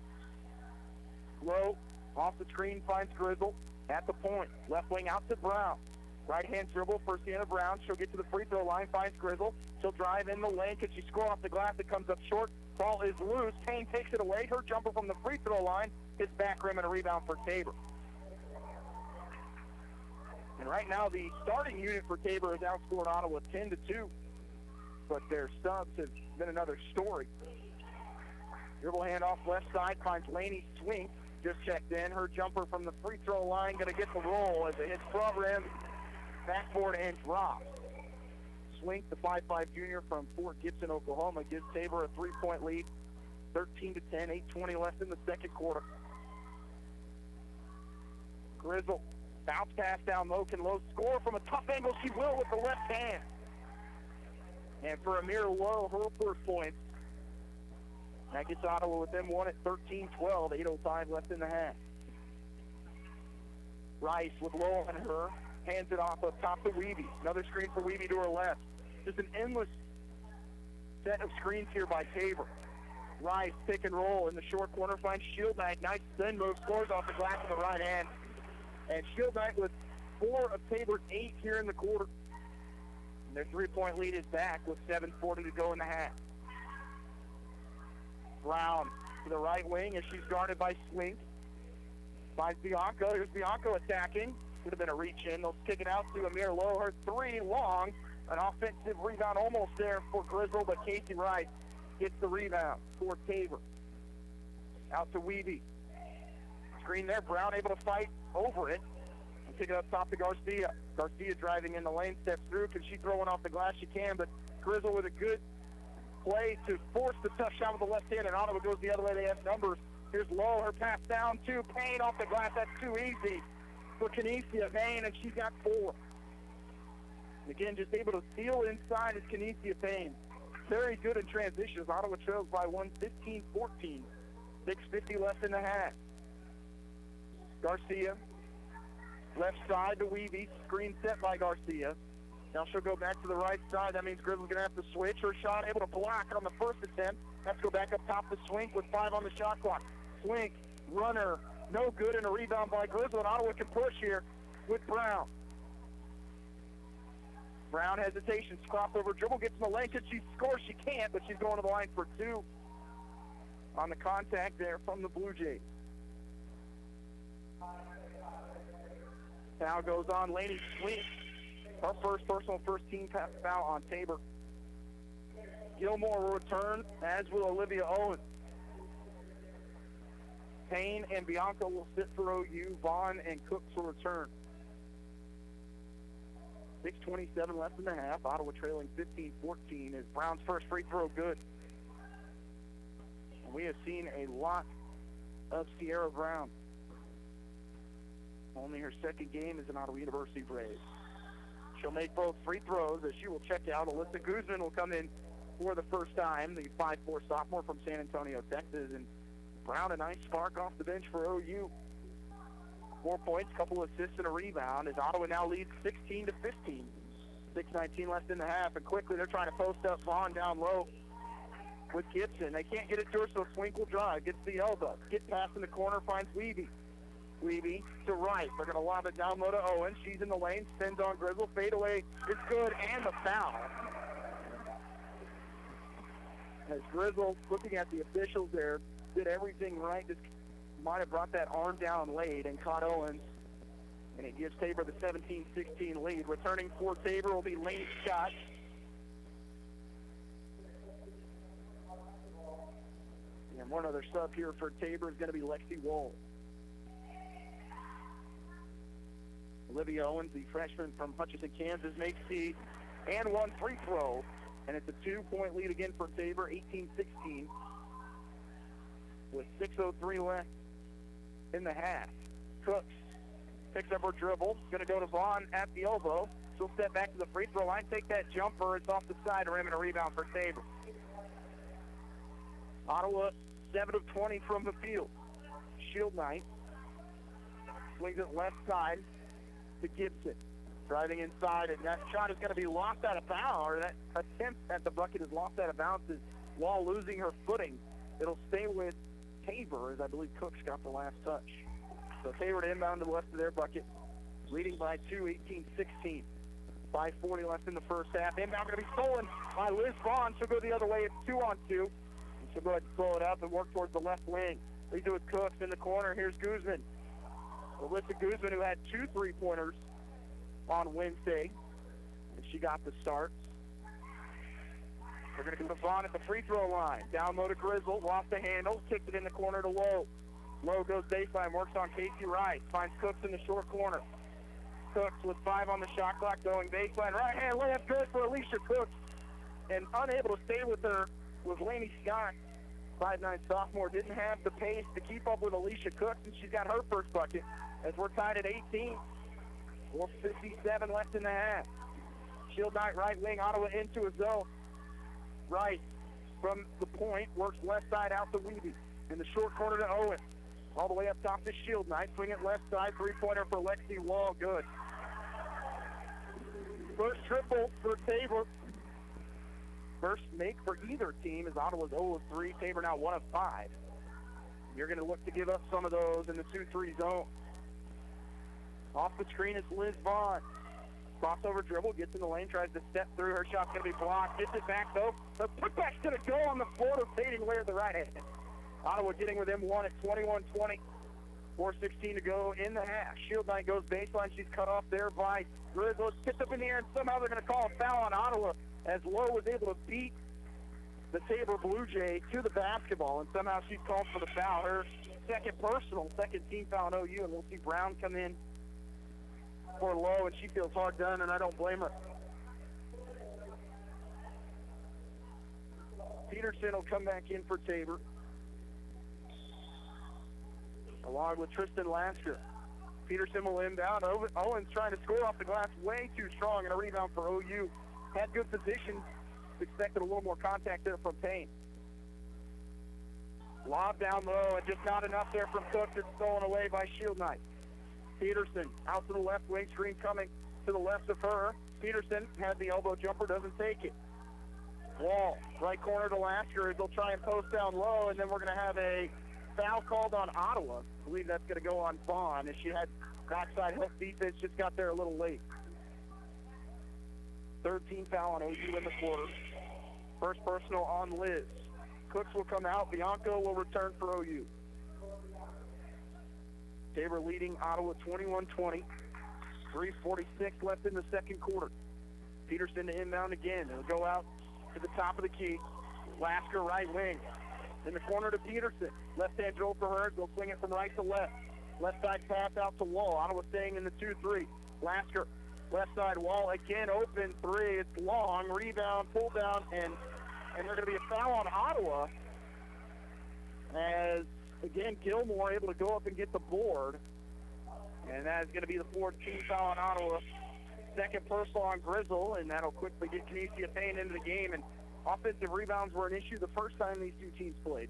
Lowe off the screen finds Grizzle at the point. Left wing out to Brown. Right-hand dribble for Sienna Brown. She'll get to the free throw line, finds Grizzle. She'll drive in the lane. Can she score off the glass? It comes up short. Ball is loose. Payne takes it away. Her jumper from the free throw line hits back rim and a rebound for Tabor. And right now, the starting unit for Tabor has outscored Ottawa 10-2. But their subs have been another story. Dribble handoff left side, finds Laney Swink. Just checked in. Her jumper from the free throw line going to get the roll as it hits front rim, backboard, and drops. Swink, the 5'5 junior from Fort Gibson, Oklahoma, gives Tabor a 3-point lead. 13-10, 8:20 left in the second quarter. Grizzle. Bounce pass down low. Can Lowe score from a tough angle? She will with the left hand. And for Amir Lowe, her first points. That gets Ottawa with them one at 13-12. 8:05 left in the half. Rice with Lowe on her. Hands it off up top to Weavy. Another screen for Weavy to her left. Just an endless set of screens here by Tabor. Rice pick and roll in the short corner. Finds Shield Knight. Nice spin move. Scores off the glass with the right hand. And Shield Knight with 4 of Tabor's 8 here in the quarter. And their 3-point lead is back with 7:40 to go in the half. Brown to the right wing as she's guarded by Swink. Finds Bianco. Here's Bianco attacking. Would have been a reach in. They'll kick it out to Amir Lowe. Her 3 long. An offensive rebound almost there for Grizzle, but Casey Rice gets the rebound for Tabor. Out to Weeby. Screen there. Brown able to fight over it. And pick it up top to Garcia. Garcia driving in the lane, steps through. Can she throw one off the glass? She can, but Grizzle with a good play to force the tough shot with the left hand, and Ottawa goes the other way. They have numbers. Here's Lowe. Her pass down to Payne off the glass. That's too easy for Canisia Payne, and she's got 4. Again, just able to steal inside is Canisia Payne. Very good in transitions. Ottawa trails by 1, 15-14. 6:50 left in the half. Garcia, left side to Weeby. Screen set by Garcia. Now she'll go back to the right side. That means Grizzle's going to have to switch. Her shot able to block on the first attempt. Has to go back up top to Swink with 5 on the shot clock. Swink, runner, no good, and a rebound by Grizzle. And Ottawa can push here with Brown. Brown hesitations, crossover dribble, gets in the lane. Could she score? She can't, but she's going to the line for 2 on the contact there from the Blue Jays. Foul goes on Laney Swink. Her first personal first-team foul on Tabor. Gilmore will return, as will Olivia Owens. Payne and Bianca will sit for OU. Vaughn and Cooks will return. 6:27 left in the half. Ottawa trailing 15-14 is Brown's first free throw good. And we have seen a lot of Sierra Brown. Only her second game as an Ottawa University Brave. She'll make both free throws as she will check out. Alyssa Guzman will come in for the first time, the 5'4 sophomore from San Antonio, Texas. And Brown, a nice spark off the bench for OU. 4 points, couple assists, and a rebound as Ottawa now leads 16-15. 6:19 left in the half, and quickly they're trying to post up Vaughn down low with Gibson. They can't get it to her, so Swink will drive. Gets the elbow. Get past in the corner, finds Weeby. Weeby to right. They're going to lob it down low to Owen. She's in the lane, spins on Grizzle. Fadeaway is good, and the foul. As Grizzle, looking at the officials there, did everything right. Just might have brought that arm down late and caught Owens. And it gives Tabor the 17-16 lead. Returning for Tabor will be Laney Scott. And one other sub here for Tabor is going to be Lexi Wall. Olivia Owens, the freshman from Hutchinson, Kansas, makes the and one free throw. And it's a 2-point lead again for Tabor, 18-16. With 6:03 left in the half. Cooks picks up her dribble. Going to go to Vaughn at the elbow. She'll step back to the free throw line, take that jumper. It's off the side rim and a rebound for Tabor. Ottawa 7 of 20 from the field. Shield Knight swings it left side to Gibson. Driving inside, and that shot is going to be lost out of bounds, or that attempt at the bucket is lost out of bounds as Wall losing her footing. It'll stay with Tabor, as I believe Cooks got the last touch. So Tabor to inbound to the left of their bucket, leading by 2, 18-16. 5:40 left in the first half. Inbound going to be stolen by Liz Vaughn. She'll go the other way. It's 2-on-2. And she'll go ahead and slow it up and work towards the left wing. Leads it with Cooks in the corner. Here's Guzman. Alyssa Guzman, who had 2 3-pointers on Wednesday, and she got the start. We're going to go to Vaughn at the free throw line. Down low to Grizzle, lost the handle, kicked it in the corner to Lowe. Lowe goes baseline, works on Casey Rice, finds Cooks in the short corner. Cooks with 5 on the shot clock, going baseline. Right hand layup good for Alicia Cooks, and unable to stay with her was Laney Scott. 5'9 sophomore didn't have the pace to keep up with Alicia Cooks, and she's got her first bucket as we're tied at 18. 4:57 left in the half. Shield Knight right wing, Ottawa into a zone. Rice from the point, works left side out to Weeby. In the short corner to Owen. All the way up top to Shield Knight. Swing it left side, 3-pointer for Lexi Wall, good. First triple for Tabor. First make for either team as Ottawa's 0 of 3. Tabor now 1 of 5. You're going to look to give up some of those in the 2-3 zone. Off the screen is Liz Vaughn. Crossover dribble, gets in the lane, tries to step through. Her shot's going to be blocked. Gets it back, though. The putback's going to go on the floor, rotating way to the right hand. Ottawa getting within 1 at 21-20. 4:16 to go in the half. Shield Knight goes baseline. She's cut off there by Grizzle. It's picked up in the air, and somehow they're going to call a foul on Ottawa as Lowe was able to beat the Tabor Blue Jay to the basketball, and somehow she's called for the foul. Her second personal, second team foul on OU, and we'll see Brown come in for Lowe, and she feels hard done, and I don't blame her. Peterson will come back in for Tabor, along with Tristan Lasker. Peterson will inbound. Owens trying to score off the glass, way too strong, and a rebound for OU. Had good position. Expected a little more contact there from Payne. Lob down low, and just not enough there from Cook. It's stolen away by Shield Knight. Peterson out to the left wing, screen coming to the left of her. Peterson had the elbow jumper, doesn't take it. Wall, right corner to Lasker. They'll try and post down low, and then we're going to have a foul called on Ottawa. I believe that's going to go on Vaughn, as she had backside help defense, just got there a little late. 13 foul on OU in the quarter. First personal on Liz. Cooks will come out. Bianco will return for OU. Tabor leading Ottawa 21-20. 3:46 left in the second quarter. Peterson to inbound again. It'll go out to the top of the key. Lasker right wing. In the corner to Peterson. Left-hand drill for her. They'll swing it from right to left. Left side pass out to Wall. Ottawa staying in the 2-3. Lasker, left side Wall again, open three. It's long. Rebound, pull down, and there's going to be a foul on Ottawa. As, again, Gilmore able to go up and get the board. And that is going to be the 14th foul on Ottawa. Second personal on Grizzle, and that'll quickly get Kinesia Payne into the game. And offensive rebounds were an issue the first time these two teams played.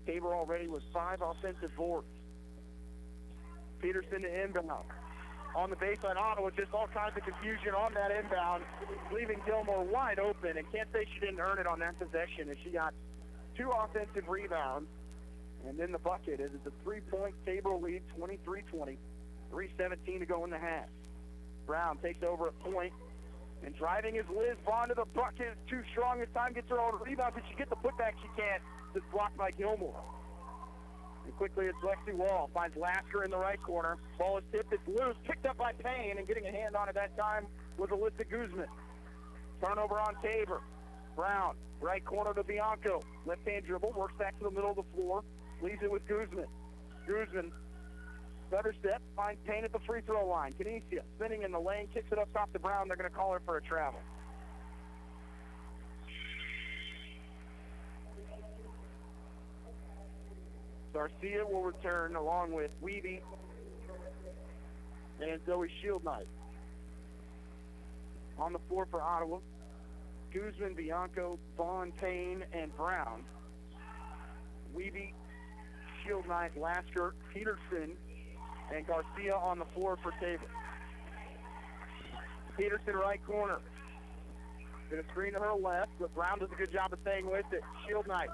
Tabor already was 5 offensive boards. Peterson to inbound. On the baseline, Ottawa, just all kinds of confusion on that inbound, leaving Gilmore wide open, and can't say she didn't earn it on that possession, as she got 2 offensive rebounds, and then the bucket. It is a 3-point Tabor lead, 23-20, 3:17 to go in the half. Brown takes over at point, and driving is Liz Vaughn to the bucket. It's too strong this time, gets her own rebound. Did she get the putback? She can't. It's blocked by Gilmore. And quickly it's Lexi Wall. Finds Lasker in the right corner. Ball is tipped. It's loose. Picked up by Payne, and getting a hand on it that time was Alyssa Guzman. Turnover on Tabor. Brown, right corner to Bianco. Left-hand dribble. Works back to the middle of the floor. Leaves it with Guzman. Guzman, better step. Finds Payne at the free throw line. Kinesia spinning in the lane. Kicks it up top to Brown. They're going to call her for a travel. Garcia will return along with Weeby and Zoe Shield Knight. On the floor for Ottawa, Guzman, Bianco, Vaughn, Payne, and Brown. Weeby, Shield Knight, Lasker, Peterson, and Garcia on the floor for Tabor. Peterson right corner. Going to screen to her left, but Brown does a good job of staying with it. Shield Knight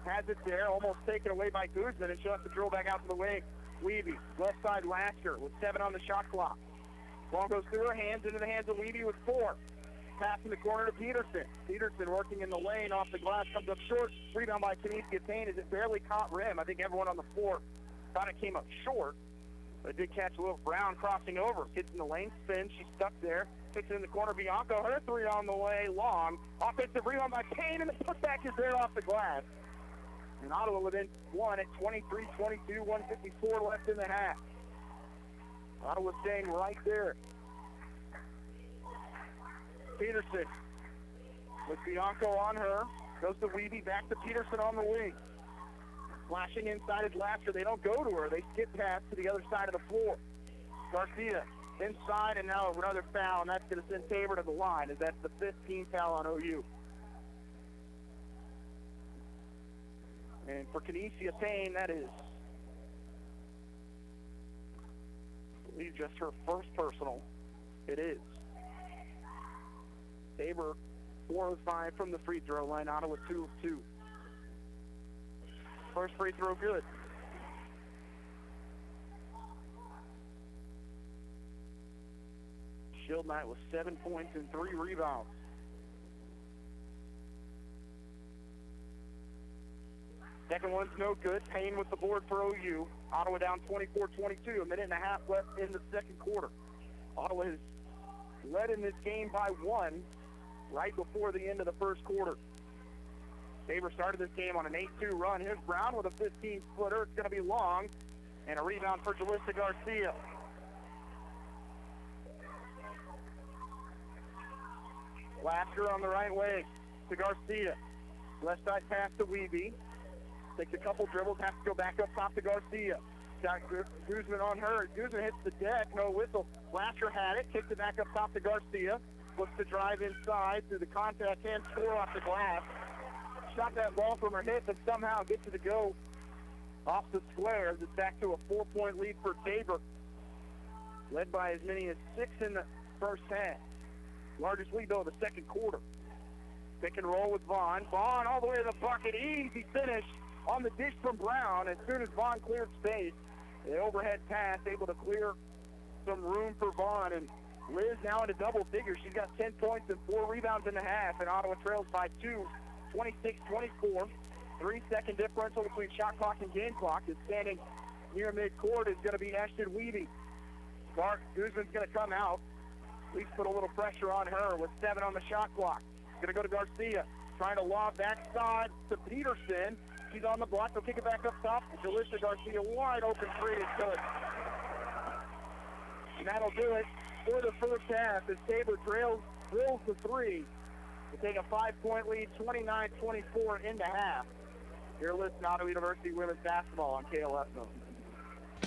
has it there, almost taken away by Guzman, and she'll have to drill back out to the wing. Weeby, left side Lasker with 7 on the shot clock. Ball goes through her hands, into the hands of Weeby with 4. Pass in the corner to Peterson. Peterson working in the lane off the glass, comes up short. Rebound by Kinesia Payne as it barely caught rim. I think everyone on the floor thought it came up short, but it did catch a little. Brown crossing over, gets in the lane, spin. She's stuck there. Kicks it in the corner. Bianco, her 3 on the way, long. Offensive rebound by Payne, and the putback is there off the glass. And Ottawa within 1 at 23-22, 1:54 left in the half. Ottawa staying right there. Peterson with Bianco on her. Goes to Weeby, back to Peterson on the wing. Flashing inside is Lasker. They don't go to her. They skip past to the other side of the floor. Garcia inside, and now another foul, and that's going to send Tabor to the line, as that's the 15th foul on OU. And for Kinesia Payne, that is, I believe, just her first personal. It is. Tabor 4 of 5 from the free throw line. Ottawa 2 of 2. First free throw good. Shield Knight with 7 points and 3 rebounds. Second one's no good. Payne with the board for OU. Ottawa down 24-22. A minute and a half left in the second quarter. Ottawa has led in this game by 1 right before the end of the first quarter. Tabor started this game on an 8-2 run. Here's Brown with a 15-footer. It's going to be long. And a rebound for Jalissa Garcia. Lasker on the right wing to Garcia. Left side pass to Wiebe. Takes a couple dribbles, has to go back up top to Garcia. Got Guzman on her. Guzman hits the deck, no whistle. Lasker had it, kicked it back up top to Garcia. Looks to drive inside through the contact and score off the glass. Shot that ball from her hip and somehow gets it to go off the square. It's back to a 4-point lead for Tabor. Led by as many as 6 in the first half. Largest lead, though, of the second quarter. Pick and roll with Vaughn. Vaughn all the way to the bucket. Easy finish on the dish from Brown. As soon as Vaughn cleared space, the overhead pass able to clear some room for Vaughn. And Liz now into double figures. She's got 10 points and 4 rebounds in the half. And Ottawa trails by 2, 26-24. 3-second differential between shot clock and game clock. Is standing near midcourt is going to be Ashton Wiebe. Guzman's going to come out. At least put a little pressure on her with 7 on the shot clock. Going to go to Garcia. Trying to lob backside to Peterson. She's on the block. They'll kick it back up top. Jalissa Garcia wide open three is good. And that'll do it for the first half as Tabor drills the 3 to take a 5-point lead, 29-24 into half. You're listening to Ottawa University Women's Basketball on KLFO.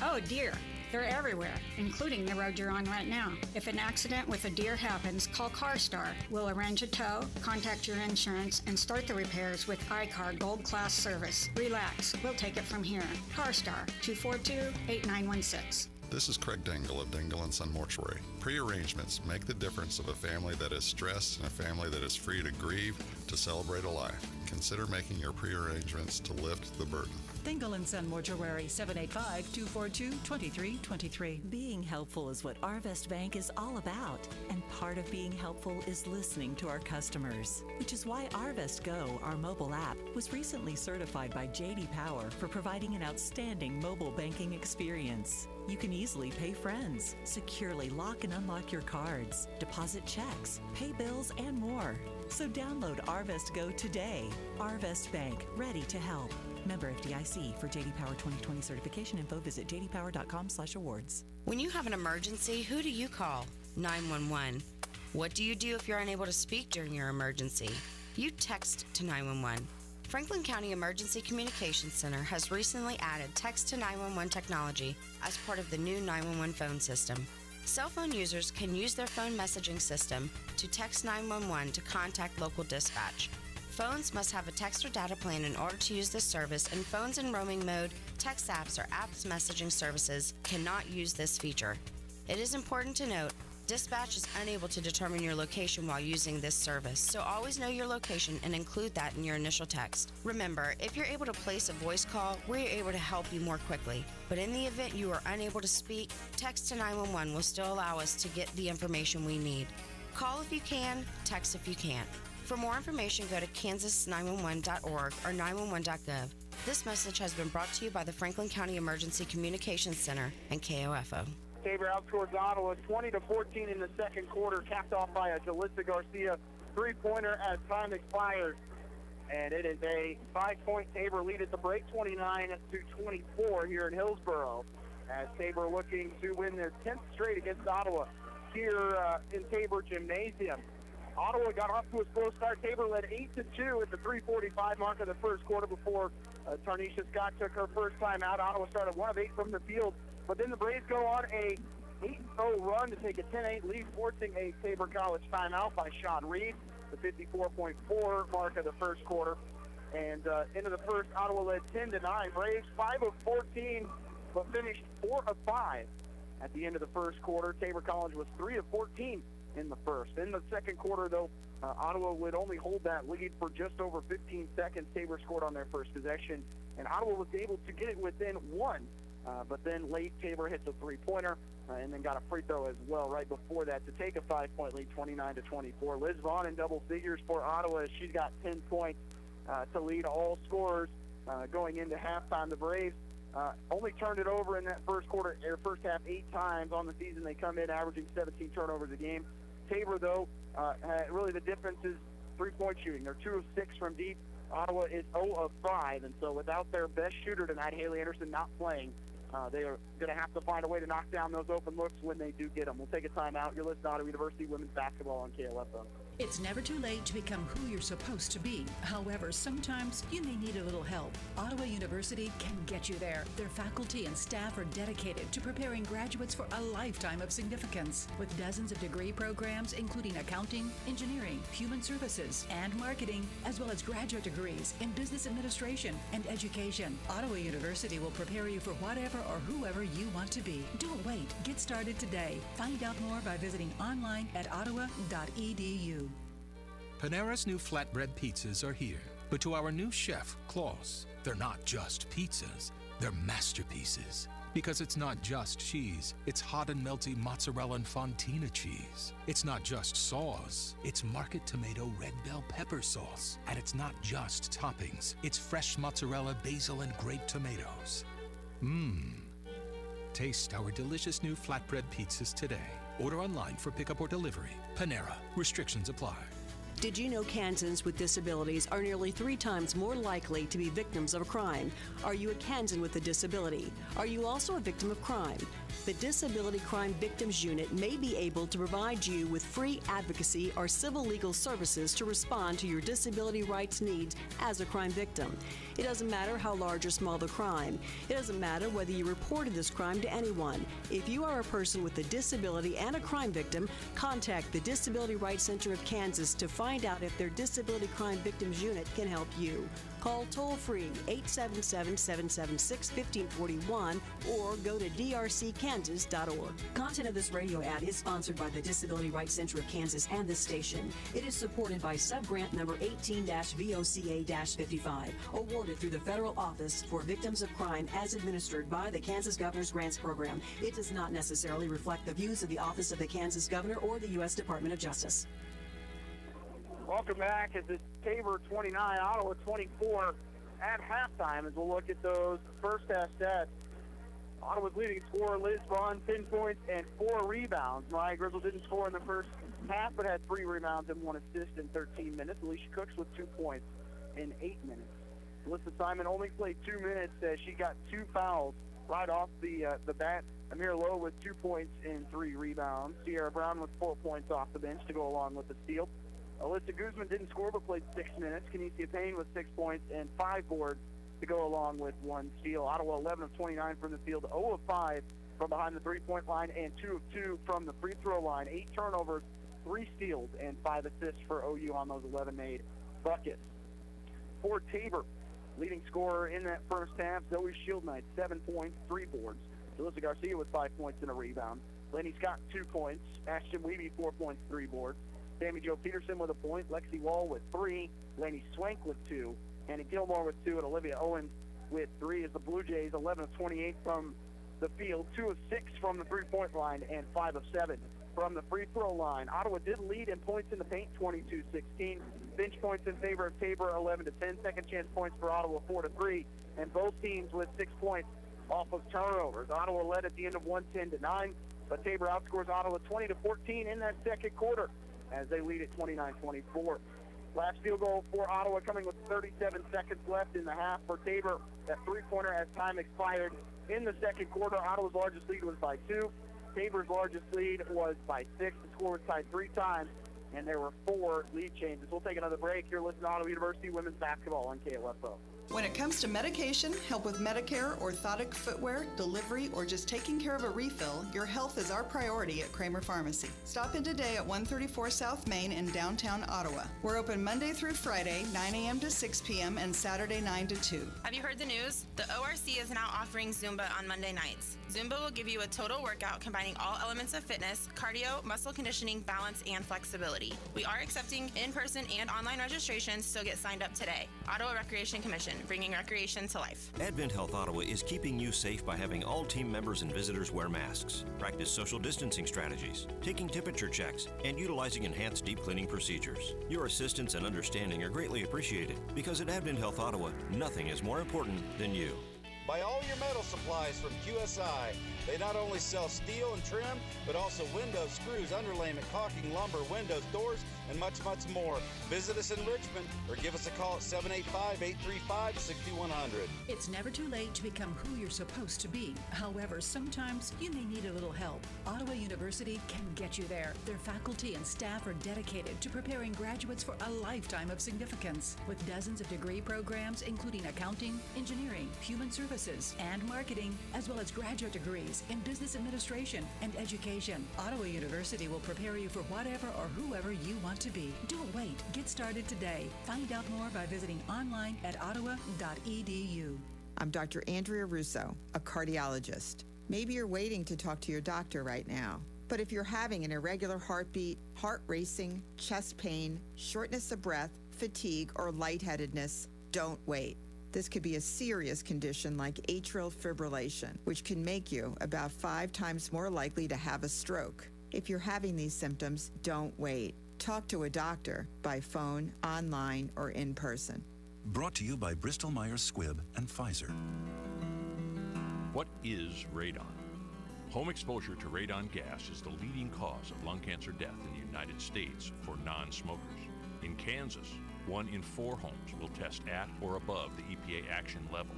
Oh dear, they're everywhere, including the road you're on right now. If an accident with a deer happens, call CarStar. We'll arrange a tow, contact your insurance, and start the repairs with iCar Gold Class service. Relax, we'll take it from here. CarStar, 242-8916. This is Craig Dingle of Dingle & Son Mortuary. Pre-arrangements make the difference of a family that is stressed and a family that is free to grieve, to celebrate a life. Consider making your pre-arrangements to lift the burden. Dingle & Son Mortuary, 785-242-2323. Being helpful is what Arvest Bank is all about. And part of being helpful is listening to our customers. Which is why Arvest Go, our mobile app, was recently certified by J.D. Power for providing an outstanding mobile banking experience. You can easily pay friends, securely lock and unlock your cards, deposit checks, pay bills, and more. So download Arvest Go today. Arvest Bank, ready to help. Member FDIC. For J.D. Power 2020 certification info, visit jdpower.com/awards. When you have an emergency, who do you call? 911. What do you do if you're unable to speak during your emergency? You text to 911. Franklin County Emergency Communications Center has recently added text to 911 technology as part of the new 911 phone system. Cell phone users can use their phone messaging system to text 911 to contact local dispatch. Phones must have a text or data plan in order to use this service, and phones in roaming mode, text apps, or apps messaging services cannot use this feature. It is important to note, dispatch is unable to determine your location while using this service, so always know your location and include that in your initial text. Remember, if you're able to place a voice call, we're able to help you more quickly. But in the event you are unable to speak, text to 911 will still allow us to get the information we need. Call if you can, text if you can't. For more information, go to kansas911.org or 911.gov. This message has been brought to you by the Franklin County Emergency Communications Center and KOFO. Tabor outscores Ottawa 20-14 in the second quarter, capped off by a Jalissa Garcia three-pointer as time expires. And it is a 5-point Tabor lead at the break, 29-24 here in Hillsborough, as Tabor looking to win their 10th straight against Ottawa here in Tabor Gymnasium. Ottawa got off to a slow start. Tabor led 8-2 at the 3:45 mark of the first quarter before Tarnisha Scott took her first time out. Ottawa started 1 of 8 from the field, but then the Braves go on a 8-0 run to take a 10-8 lead, forcing a Tabor College timeout by Sean Reed, the 54.4 mark of the first quarter. And into the first, Ottawa led 10-9. Braves 5 of 14, but finished 4 of 5 at the end of the first quarter. Tabor College was 3 of 14 in the first. In the second quarter, though, Ottawa would only hold that lead for just over 15 seconds. Tabor scored on their first possession, and Ottawa was able to get it within 1. But then late, Tabor hits a three-pointer and then got a free throw as well right before that to take a 5-point lead, 29-24. Liz Vaughn in double figures for Ottawa. She's got 10 points to lead all scorers going into halftime. The Braves only turned it over in that first quarter, or first half, 8 times on the season. They come in averaging 17 turnovers a game. Tabor, though, really the difference is three-point shooting. They're 2 of 6 from deep, Ottawa is 0 of 5, and so without their best shooter tonight, Haley Anderson, not playing, they are going to have to find a way to knock down those open looks when they do get them. We'll take a timeout. You're listening to Ottawa University Women's Basketball on KOFO. It's never too late to become who you're supposed to be. However, sometimes you may need a little help. Ottawa University can get you there. Their faculty and staff are dedicated to preparing graduates for a lifetime of significance. With dozens of degree programs, including accounting, engineering, human services, and marketing, as well as graduate degrees in business administration and education, Ottawa University will prepare you for whatever or whoever you want to be. Don't wait. Get started today. Find out more by visiting online at ottawa.edu. Panera's new flatbread pizzas are here. But to our new chef, Klaus, they're not just pizzas, they're masterpieces. Because it's not just cheese, it's hot and melty mozzarella and fontina cheese. It's not just sauce, it's market tomato red bell pepper sauce. And it's not just toppings, it's fresh mozzarella, basil, and grape tomatoes. Taste our delicious new flatbread pizzas today. Order online for pickup or delivery. Panera. Restrictions apply. Did you know Kansans with disabilities are nearly 3 times more likely to be victims of a crime? Are you a Kansan with a disability? Are you also a victim of crime? The Disability Crime Victims Unit may be able to provide you with free advocacy or civil legal services to respond to your disability rights needs as a crime victim. It doesn't matter how large or small the crime. It doesn't matter whether you reported this crime to anyone. If you are a person with a disability and a crime victim, contact the Disability Rights Center of Kansas to find out if their Disability Crime Victims Unit can help you. Call toll-free 877-776-1541 or go to drckansas.org. Content of this radio ad is sponsored by the Disability Rights Center of Kansas and this station. It is supported by subgrant number 18-VOCA-55, awarded through the Federal Office for Victims of Crime as administered by the Kansas Governor's Grants Program. It does not necessarily reflect the views of the Office of the Kansas Governor or the U.S. Department of Justice. Welcome back as it's Tabor 29, Ottawa 24 at halftime as we'll look at those first half stats. Ottawa's leading scorer, Liz Vaughn, 10 points and 4 rebounds. Mariah Grizzle didn't score in the first half but had 3 rebounds and 1 assist in 13 minutes. Alicia Cooks with 2 points in 8 minutes. Alyssa Simon only played 2 minutes as she got 2 fouls right off the bat. Amir Lowe with 2 points and 3 rebounds. Sierra Brown with 4 points off the bench to go along with the steal. Alyssa Guzman didn't score but played 6 minutes. Kinesia Payne with 6 points and 5 boards to go along with 1 steal. Ottawa 11 of 29 from the field, 0 of 5 from behind the three-point line, and 2 of 2 from the free throw line. 8 turnovers, 3 steals, and 5 assists for OU on those 11 made buckets. For Tabor, leading scorer in that first half, Zoe Shieldknight, 7 points, 3 boards. Alyssa Garcia with 5 points and a rebound. Lenny Scott, 2 points. Ashton Weeby, 4 points, 3 boards. Sammy Jo Peterson with a point, Lexi Wall with 3, Laney Swank with 2, Annie Gilmore with 2, and Olivia Owens with 3 as the Blue Jays 11 of 28 from the field, 2 of 6 from the three-point line, and 5 of 7 from the free throw line. Ottawa did lead in points in the paint, 22-16. Bench points in favor of Tabor, 11-10. Second chance points for Ottawa, 4-3. And both teams with 6 points off of turnovers. Ottawa led at the end of 110-9, but Tabor outscores Ottawa 20-14 in that second quarter as they lead at 29-24. Last field goal for Ottawa coming with 37 seconds left in the half for Tabor. That three-pointer as time expired in the second quarter. Ottawa's largest lead was by 2. Tabor's largest lead was by 6. The score was tied 3 times, and there were 4 lead changes. We'll take another break. You're listening to Ottawa University Women's Basketball on KLFO. When it comes to medication, help with Medicare, orthotic footwear, delivery, or just taking care of a refill, your health is our priority at Kramer Pharmacy. Stop in today at 134 South Main in downtown Ottawa. We're open Monday through Friday, 9 a.m. to 6 p.m. and Saturday 9 to 2. Have you heard the news? The ORC is now offering Zumba on Monday nights. Zumba will give you a total workout combining all elements of fitness, cardio, muscle conditioning, balance, and flexibility. We are accepting in-person and online registrations, so get signed up today. Ottawa Recreation Commission, bringing recreation to life. Advent Health Ottawa is keeping you safe by having all team members and visitors wear masks, practice social distancing strategies, taking temperature checks, and utilizing enhanced deep cleaning procedures. Your assistance and understanding are greatly appreciated because at Advent Health Ottawa, nothing is more important than you. Buy all your metal supplies from QSI. They not only sell steel and trim, but also windows, screws, underlayment, caulking, lumber, windows, doors, and much, much more. Visit us in Richmond or give us a call at 785-835-6100. It's never too late to become who you're supposed to be. However, sometimes you may need a little help. Ottawa University can get you there. Their faculty and staff are dedicated to preparing graduates for a lifetime of significance. With dozens of degree programs, including accounting, engineering, human services, and marketing, as well as graduate degrees in business administration and education, Ottawa University will prepare you for whatever or whoever you want to be. Don't wait. Get started today. Find out more by visiting online at ottawa.edu. I'm Dr. Andrea Russo, a cardiologist. Maybe you're waiting to talk to your doctor right now. But if you're having an irregular heartbeat, heart racing, chest pain, shortness of breath, fatigue, or lightheadedness, don't wait. This could be a serious condition like atrial fibrillation, which can make you about 5 times more likely to have a stroke. If you're having these symptoms, don't wait. Talk to a doctor by phone, online, or in person. Brought to you by Bristol-Myers Squibb and Pfizer. What is radon? Home exposure to radon gas is the leading cause of lung cancer death in the United States for non-smokers. In Kansas, 1 in 4 homes will test at or above the EPA action level.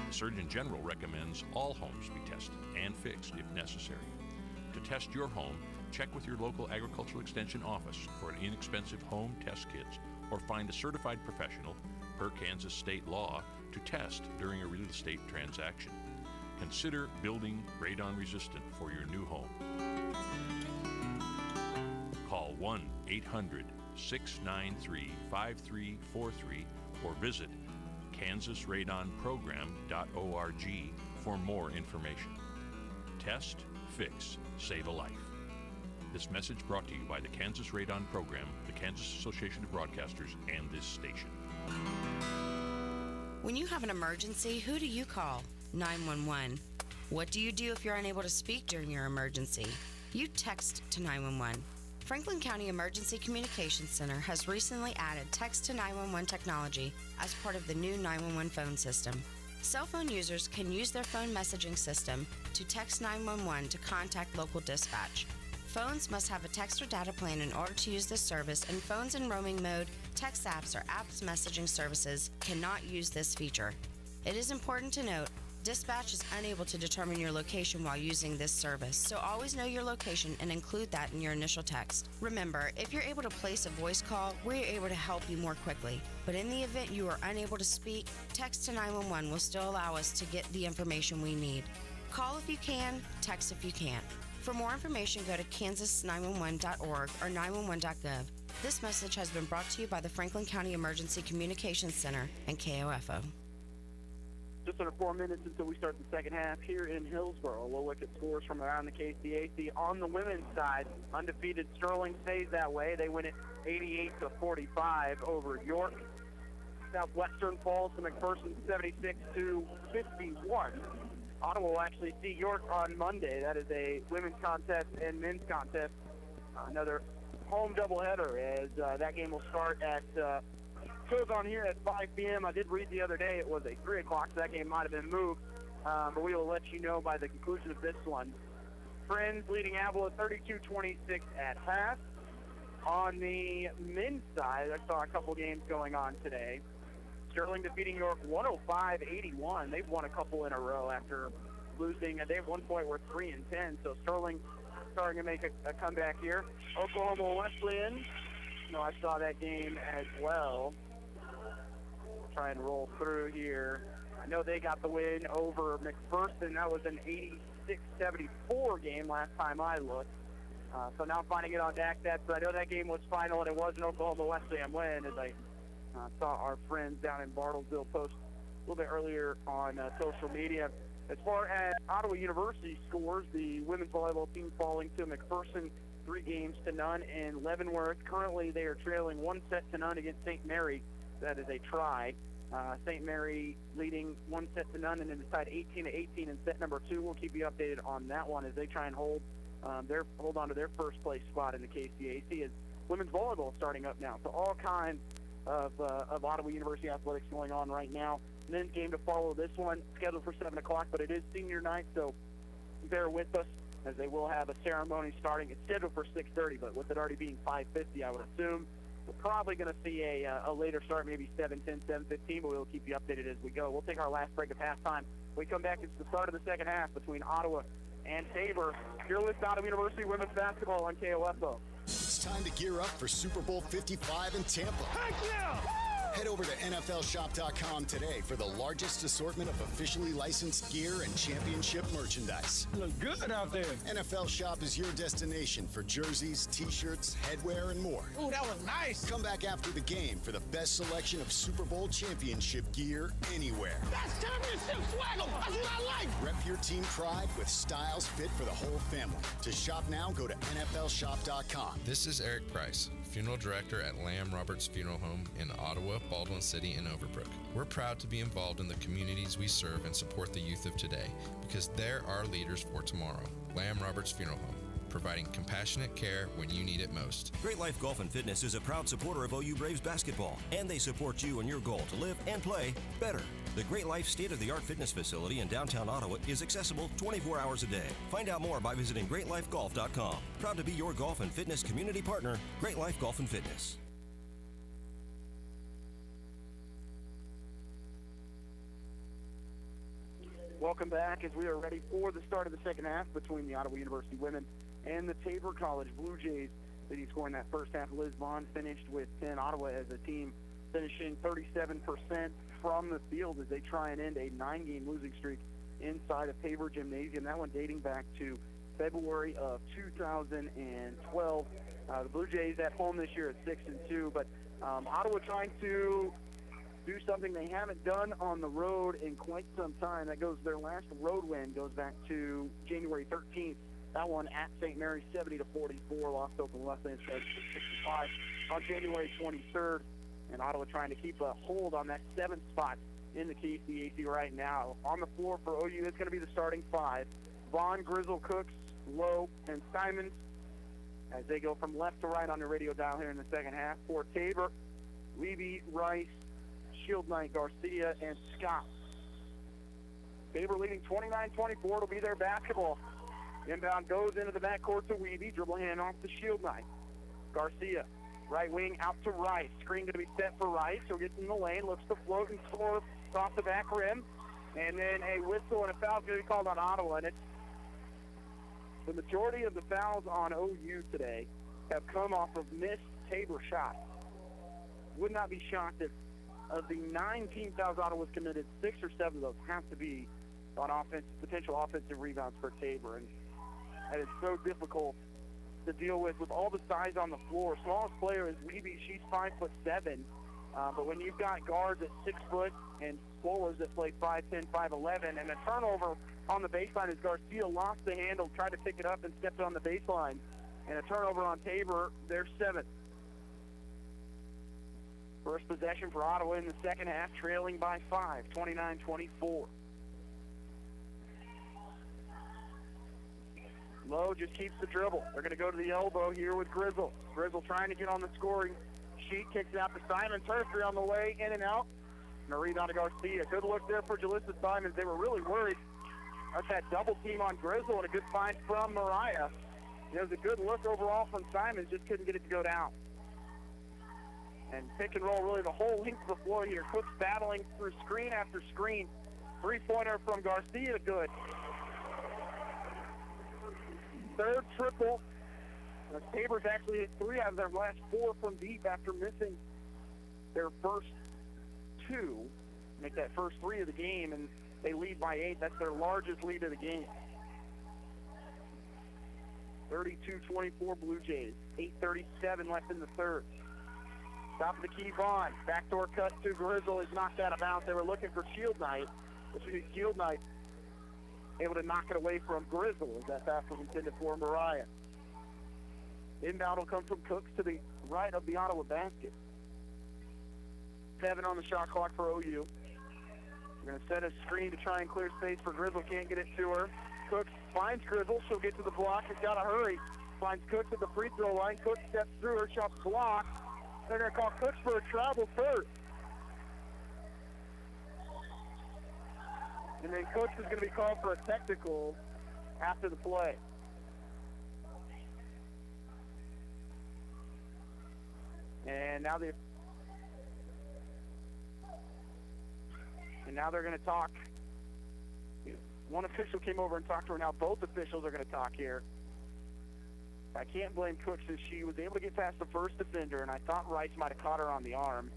The Surgeon General recommends all homes be tested and fixed if necessary. To test your home, check with your local agricultural extension office for an inexpensive home test kit or find a certified professional, per Kansas state law, to test during a real estate transaction. Consider building radon resistant for your new home. Call 1-800-693-5343 or visit kansasradonprogram.org for more information. Test, fix, save a life. This message brought to you by the Kansas Radon Program, the Kansas Association of Broadcasters, and this station. When you have an emergency, who do you call? 911. What do you do if you're unable to speak during your emergency? You text to 911. Franklin County Emergency Communications Center has recently added text to 911 technology as part of the new 911 phone system. Cell phone users can use their phone messaging system to text 911 to contact local dispatch. Phones must have a text or data plan in order to use this service, and phones in roaming mode, text apps, or apps messaging services cannot use this feature. It is important to note, dispatch is unable to determine your location while using this service, so always know your location and include that in your initial text. Remember, if you're able to place a voice call, we're able to help you more quickly. But in the event you are unable to speak, text to 911 will still allow us to get the information we need. Call if you can, text if you can't. For more information, go to kansas911.org or 911.gov. This message has been brought to you by the Franklin County Emergency Communications Center and KOFO. Just under 4 minutes until we start the second half here in Hillsboro. We'll look at scores from around the KCAC. On the women's side, undefeated Sterling stays that way. They win it 88-45 over York. Southwestern falls to McPherson 76-51. Ottawa will actually see York on Monday. That is a women's contest and men's contest. Another home doubleheader as that game will start at goes on here at 5 p.m. I did read the other day it was a 3 o'clock, so that game might have been moved. But we will let you know by the conclusion of this one. Friends leading Avila 32-26 at half. On the men's side, I saw a couple games going on today. Sterling defeating York 105-81. They've won a couple in a row after losing. They at one point were 3-10, so Sterling starting to make a comeback here. Oklahoma Wesleyan, I saw that game as well. Try and roll through here. I know they got the win over McPherson. That was an 86-74 game last time I looked. So now I'm finding it on DACStats, but I know that game was final, and it was an Oklahoma Wesleyan win, as I saw our friends down in Bartlesville post a little bit earlier on social media. As far as Ottawa University scores, the women's volleyball team falling to McPherson 3-0 in Leavenworth. Currently, they are trailing 1-0 against St. Mary. That is a try. St. Mary leading 1-0 and then tied 18-18 in set number 2. We'll keep you updated on that one as they try and hold on to their first place spot in the KCAC as women's volleyball starting up now. So all kinds of Ottawa University athletics going on right now. men's game to follow this one, scheduled for 7 o'clock, but it is senior night, so bear with us as they will have a ceremony starting. It's scheduled for 6:30, but with it already being 5:50, I would assume we're probably going to see a later start, maybe 7:10, 7:15, but we'll keep you updated as we go. We'll take our last break at halftime. When we come back, it's the start of the second half between Ottawa and Tabor. You're listening to Ottawa University women's basketball on KOFO. It's time to gear up for Super Bowl 55 in Tampa. Heck yeah! Head over to NFLShop.com today for the largest assortment of officially licensed gear and championship merchandise. Look good out there. NFL Shop is your destination for jerseys, t-shirts, headwear, and more. Ooh, that was nice. Come back after the game for the best selection of Super Bowl championship gear anywhere. That's championship swagger. That's what I like. Rep your team pride with styles fit for the whole family. To shop now, go to NFLShop.com. This is Eric Price, Funeral Director at Lamb Roberts Funeral Home in Ottawa, Baldwin City, and Overbrook. We're proud to be involved in the communities we serve and support the youth of today because they're our leaders for tomorrow. Lamb Roberts Funeral Home, providing compassionate care when you need it most. Great Life Golf and Fitness is a proud supporter of OU Braves basketball, and they support you in your goal to live and play better. The Great Life state-of-the-art fitness facility in downtown Ottawa is accessible 24 hours a day. Find out more by visiting greatlifegolf.com. Proud to be your golf and fitness community partner, Great Life Golf and Fitness. Welcome back as we are ready for the start of the second half between the Ottawa University women and the Tabor College Blue Jays. Leading score in that first half, Liz Vaughn finished with 10. Ottawa as a team finishing 37% from the field as they try and end a 9-game losing streak inside of Tabor Gymnasium. That one dating back to February of 2012. The Blue Jays at home this year at 6-2, but Ottawa trying to do something they haven't done on the road in quite some time. Their last road win goes back to January 13th. That one at St. Mary's, 70-44, lost Oklahoma instead 65 on January 23rd. And Ottawa trying to keep a hold on that 7th spot in the KCAC right now. On the floor for OU, it's going to be the starting 5. Vaughn, Grizzle, Cooks, Lowe, and Simons as they go from left to right on the radio dial here in the second half. For Tabor, Levy, Rice, Shield Knight, Garcia, and Scott. Tabor leading 29-24 to be their basketball. Inbound goes into the backcourt to Weeby. Dribble hand off to Shield Knight. Garcia, right wing out to Rice. Screen going to be set for Rice. He'll get in the lane, looks to float and score off the back rim. And then a whistle and a foul is going to be called on Ottawa. And it's the majority of the fouls on OU today have come off of missed Tabor shots. Would not be shocked if of the 9 team fouls Ottawa's committed, 6 or 7 of those have to be on potential offensive rebounds for Tabor. And that is so difficult to deal with all the size on the floor. Smallest player is Weeby. She's 5'7". But when you've got guards at 6 foot and forwards that play 5'10", 5'11", and a turnover on the baseline as Garcia lost the handle, tried to pick it up and stepped on the baseline. And a turnover on Tabor, they're 7th. First possession for Ottawa in the second half, trailing by 5, 29-24. Lowe just keeps the dribble. They're going to go to the elbow here with Grizzle. Grizzle trying to get on the scoring sheet, kicks it out to Simon. Turfree on the way, in and out. And a rebound to Garcia. Good look there for Jalissa Simons. They were really worried. That's that double team on Grizzle, and a good find from Mariah. It was a good look overall from Simons, just couldn't get it to go down. And pick and roll really the whole length of the floor here. Cooks battling through screen after screen. Three-pointer from Garcia, good. Third triple. Tabor's actually hit 3 out of their last 4 from deep after missing their first 2. Make that first 3 of the game, and they lead by 8. That's their largest lead of the game. 32-24 Blue Jays. 8:37 left in the third. Top of the key, Vaughn. Backdoor cut to Grizzle is knocked out of bounds. They were looking for Shield Knight. Shield Knight able to knock it away from Grizzle as that pass was intended for Mariah. Inbound will come from Cooks to the right of the Ottawa basket. 7 on the shot clock for OU. We're going to set a screen to try and clear space for Grizzle. Can't get it to her. Cooks finds Grizzle. She'll get to the block. She's got to hurry. Finds Cooks at the free throw line. Cooks steps through her. Shot's blocked. They're going to call Cooks for a travel first. And then Cooks is going to be called for a technical after the play. And now they're going to talk. One official came over and talked to her. Now both officials are going to talk here. I can't blame Cooks as she was able to get past the first defender, and I thought Rice might have caught her on the arm.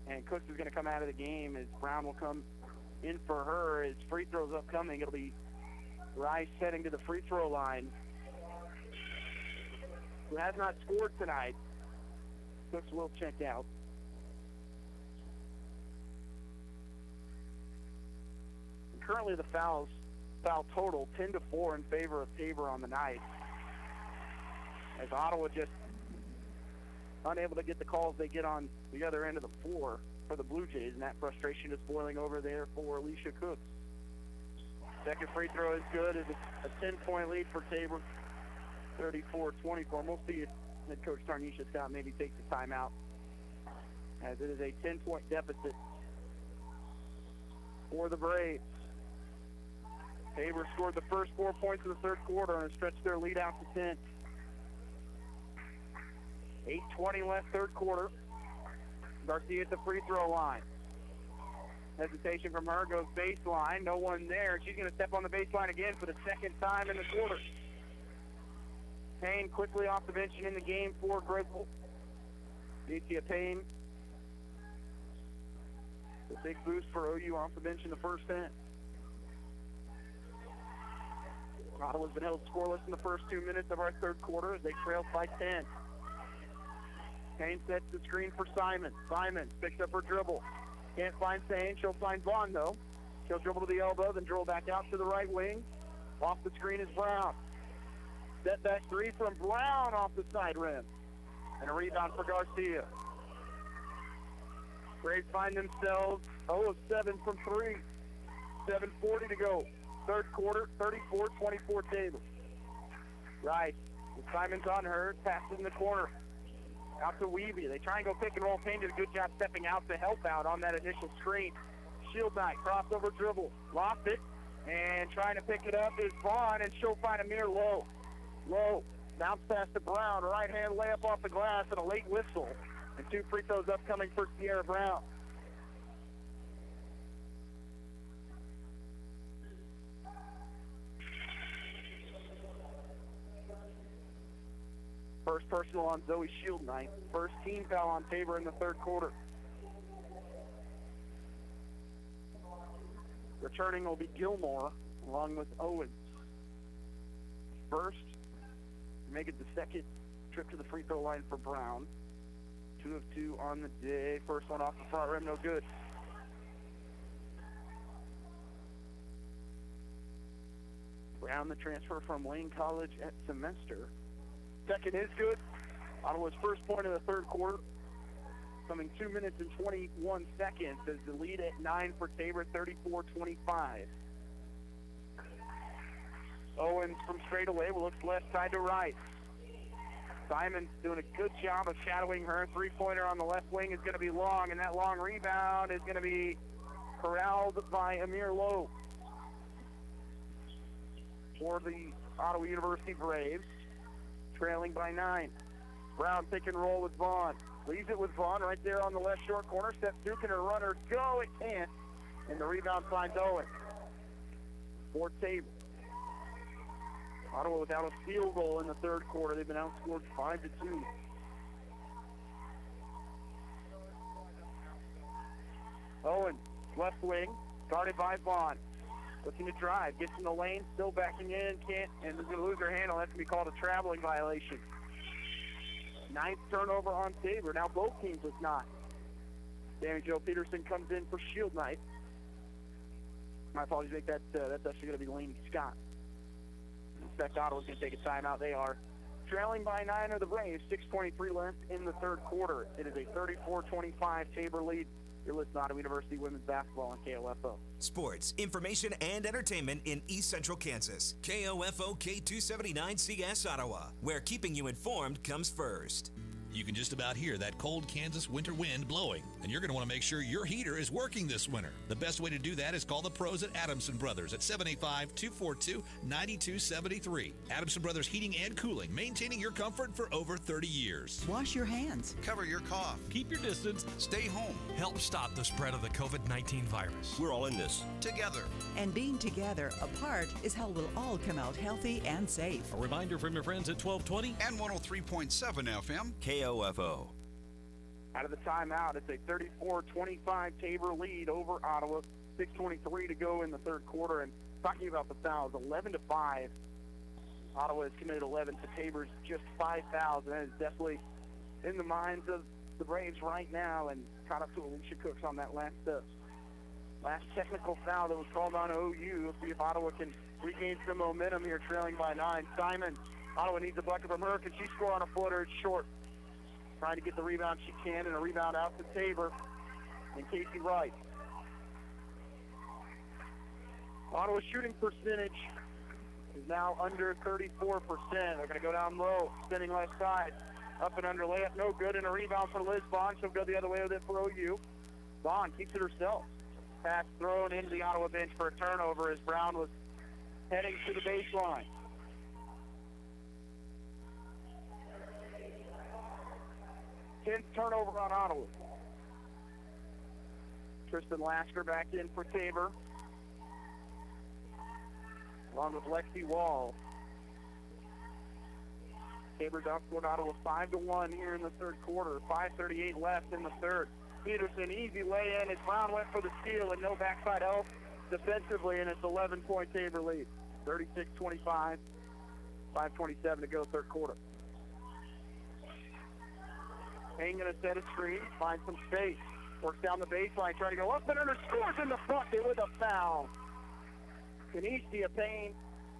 And Cooks is going to come out of the game as Brown will come in for her. As free throws upcoming, it'll be Rice heading to the free throw line, who has not scored tonight. Cooks will check out. And currently the foul total 10-4 in favor of Tabor on the night, as Ottawa just unable to get the calls they get on the other end of the floor for the Blue Jays, and that frustration is boiling over there for Alicia Cooks. Second free throw is good. It's a 10-point lead for Tabor, 34-24. We'll see if head coach Tarnisha Scott maybe takes a timeout, as it is a 10-point deficit for the Braves. Tabor scored the first 4 points of the third quarter and stretched their lead out to 10. 8:20 left third quarter. Garcia at the free throw line. Hesitation from her, goes baseline. No one there. She's going to step on the baseline again for the second time in the quarter. Payne quickly off the bench and in the game for Grizzle. Decia Payne. The big boost for OU off the bench in the first half. Ottawa's been held scoreless in the first 2 minutes of our third quarter as they trailed by 10. Payne sets the screen for Simon. Simon picks up her dribble. Can't find Sane. She'll find Vaughn, though. She'll dribble to the elbow, then dribble back out to the right wing. Off the screen is Brown. Set back three from Brown off the side rim. And a rebound for Garcia. Braves find themselves 0 of 7 from 3. 7:40 to go. Third quarter, 34-24 Tabor. Rice, with Simons on her, passes in the corner. Out to Weeby. They try and go pick and roll. Payne did a good job stepping out to help out on that initial screen. Shield Knight, crossover dribble. Lost it. And trying to pick it up is Vaughn, and she'll find Amir Lowe. Lowe, bounce pass to Brown. Right hand layup off the glass and a late whistle. And 2 free throws upcoming for Sierra Brown. First personal on Zoe Shield Knight. First team foul on Tabor in the third quarter. Returning will be Gilmore along with Owens. First, make it the second trip to the free throw line for Brown. 2 of 2 on the day. First one off the front rim, no good. Brown, the transfer from Lane College at Semester. Second is good. Ottawa's first point of the third quarter. Coming 2 minutes and 21 seconds as the lead at 9 for Tabor, 34-25. Owens from straight away looks left side to right. Simon's doing a good job of shadowing her. Three-pointer on the left wing is going to be long, and that long rebound is going to be corralled by Amir Lowe for the Ottawa University Braves. Trailing by 9. Brown pick and roll with Vaughn. Leaves it with Vaughn right there on the left short corner. Steps Duke and her runner go. It can't. And the rebound finds Owen for Tabor. Ottawa without a field goal in the third quarter. They've been outscored 5-2. Owen, left wing, guarded by Vaughn. Looking to drive, gets in the lane, still backing in, can't, and is going to lose her handle. That's going to be called a traveling violation. 9th turnover on Tabor. Now both teams with 9. Sammy Jo Peterson comes in for Shield Knight. My apologies, make that's actually going to be Laney Scott. I expect Ottawa's going to take a timeout. They are trailing by 9 of the Braves. 6:23 left in the third quarter. It is a 34-25 Tabor lead. You're listening to Ottawa University Women's Basketball on KOFO. Sports, information, and entertainment in East Central Kansas. KOFO K279CS Ottawa, where keeping you informed comes first. You can just about hear that cold Kansas winter wind blowing, and you're going to want to make sure your heater is working this winter. The best way to do that is call the pros at Adamson Brothers at 785-242-9273. Adamson Brothers Heating and Cooling, maintaining your comfort for over 30 years. Wash your hands. Cover your cough. Keep your distance. Stay home. Help stop the spread of the COVID-19 virus. We're all in this together. And being together apart is how we'll all come out healthy and safe. A reminder from your friends at 1220 and 103.7 FM. KOFO. Out of the timeout, it's a 34-25 Tabor lead over Ottawa. 6:23 to go in the third quarter. And talking about the fouls, 11-5. Ottawa has committed 11 to Tabor's just 5 fouls. And that is definitely in the minds of the Braves right now. And caught up to Alicia Cooks on that last technical foul that was called on OU. See if Ottawa can regain some momentum here, trailing by 9. Simon, Ottawa needs a bucket from her. Can she score on a footer? It's short. Trying to get the rebound she can, and a rebound out to Tabor and Casey Wright. Ottawa's shooting percentage is now under 34%. They're going to go down low, spinning left side. Up and under layup, no good, and a rebound for Liz Vaughn. She'll go the other way with it for OU. Vaughn keeps it herself. Pass thrown into the Ottawa bench for a turnover as Brown was heading to the baseline. Tenth turnover on Ottawa. Tristan Lasker back in for Tabor, along with Lexi Wall. Tabor's outscored Ottawa 5-1 here in the third quarter. 5:38 left in the third. Peterson, easy lay in as Brown went for the steal and no backside help defensively, and it's 11-point Tabor lead. 36-25, 5:27 to go, third quarter. Payne going to set a screen, find some space, works down the baseline, trying to go up and under, scores in the bucket with a foul. Kenesha Payne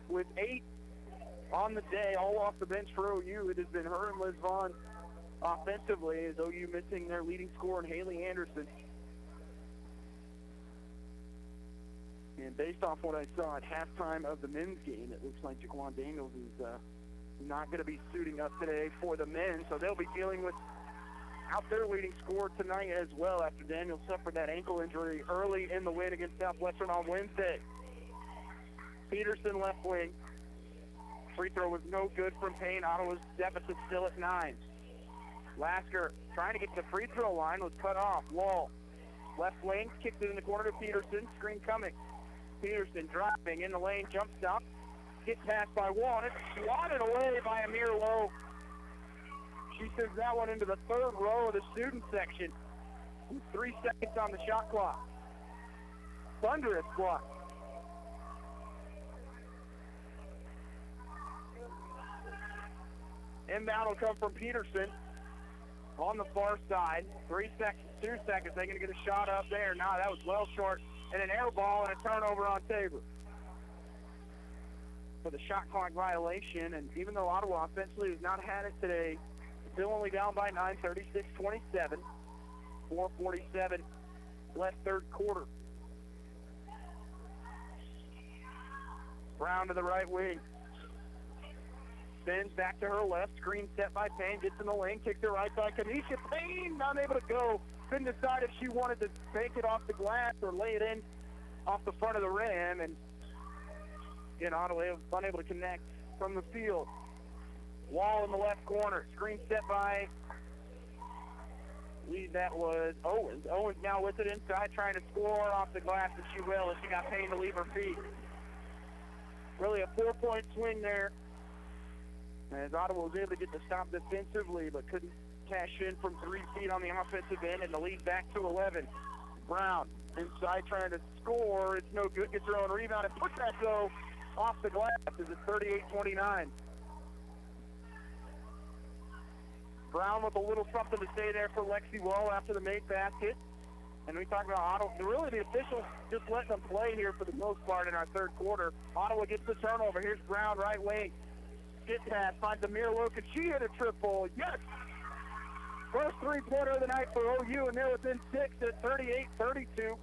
with 8 on the day, all off the bench for OU. It has been her and Liz Vaughn offensively, as OU missing their leading scorer in Haley Anderson. And based off what I saw at halftime of the men's game, it looks like Jaquan Daniels is not going to be suiting up today for the men, so they'll be dealing with out their leading scorer tonight as well after Daniels suffered that ankle injury early in the win against Southwestern on Wednesday. Peterson left wing. Free throw was no good from Payne. Ottawa's deficit still at 9. Lasker trying to get to the free throw line, was cut off. Wall, left wing, kicked it in the corner to Peterson. Screen coming. Peterson driving in the lane, jump stop. Gets passed by Wall, and it's swatted away by Amir Lowe. She sends that one into the third row of the student section. 3 seconds on the shot clock. Thunderous block. Inbound will come from Peterson on the far side. 3 seconds, 2 seconds. They're going to get a shot up there. No, that was well short. And an air ball and a turnover on Tabor for the shot clock violation. And even though Ottawa offensively has not had it today, still only down by 9, 36-27. 4:47 left third quarter. Brown to the right wing. Spins back to her left. Screen set by Payne. Gets in the lane. Kicks it right by Kenesha Payne. Not able to go. Couldn't decide if she wanted to take it off the glass or lay it in off the front of the rim. And Ottawa was unable to connect from the field. Wall in the left corner. Screen set by, that was Owens. Owens now with it inside, trying to score off the glass, and she will, as she got Payne to leave her feet. Really a 4-point swing there, as Ottawa was able to get the stop defensively, but couldn't cash in from 3 feet on the offensive end, and the lead back to 11. Brown inside trying to score. It's no good. Gets her own rebound and puts that, though, off the glass. Is it 38-29? Brown with a little something to say there for Lexi Wall after the made basket. And we talk about Ottawa. Really, the officials just letting them play here for the most part in our third quarter. Ottawa gets the turnover. Here's Brown, right wing. Skip pass, finds Amir Lowe. Could she hit a triple? Yes! First three-pointer of the night for OU, and they're within 6 at 38-32.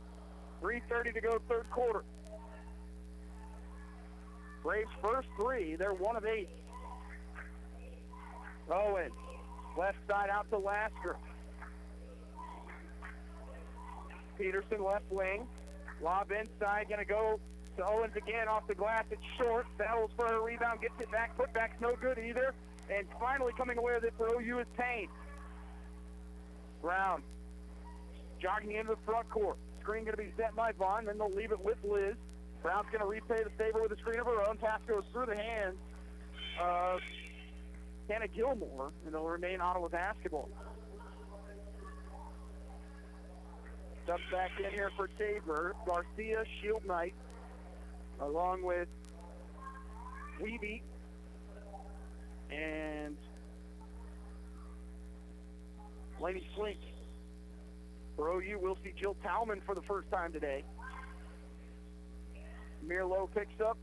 3:30 to go third quarter. Braves first three. They're 1 of 8. Owen Left side out to Lasker. Peterson left wing. Lob inside, going to go to Owens again off the glass. It's short. Battles for her rebound, gets it back. Putback's no good either. And finally coming away with it for OU is Payne. Brown jogging into the front court. Screen going to be set by Vaughn. Then they'll leave it with Liz. Brown's going to repay the favor with a screen of her own. Pass goes through the hands of Hannah Gilmore, and it'll remain Ottawa basketball. Stuff back in here for Tabor. Garcia, Shield Knight, along with Weeby and Laney Slink. For OU, we'll see Jill Talman for the first time today. Mirlo picks up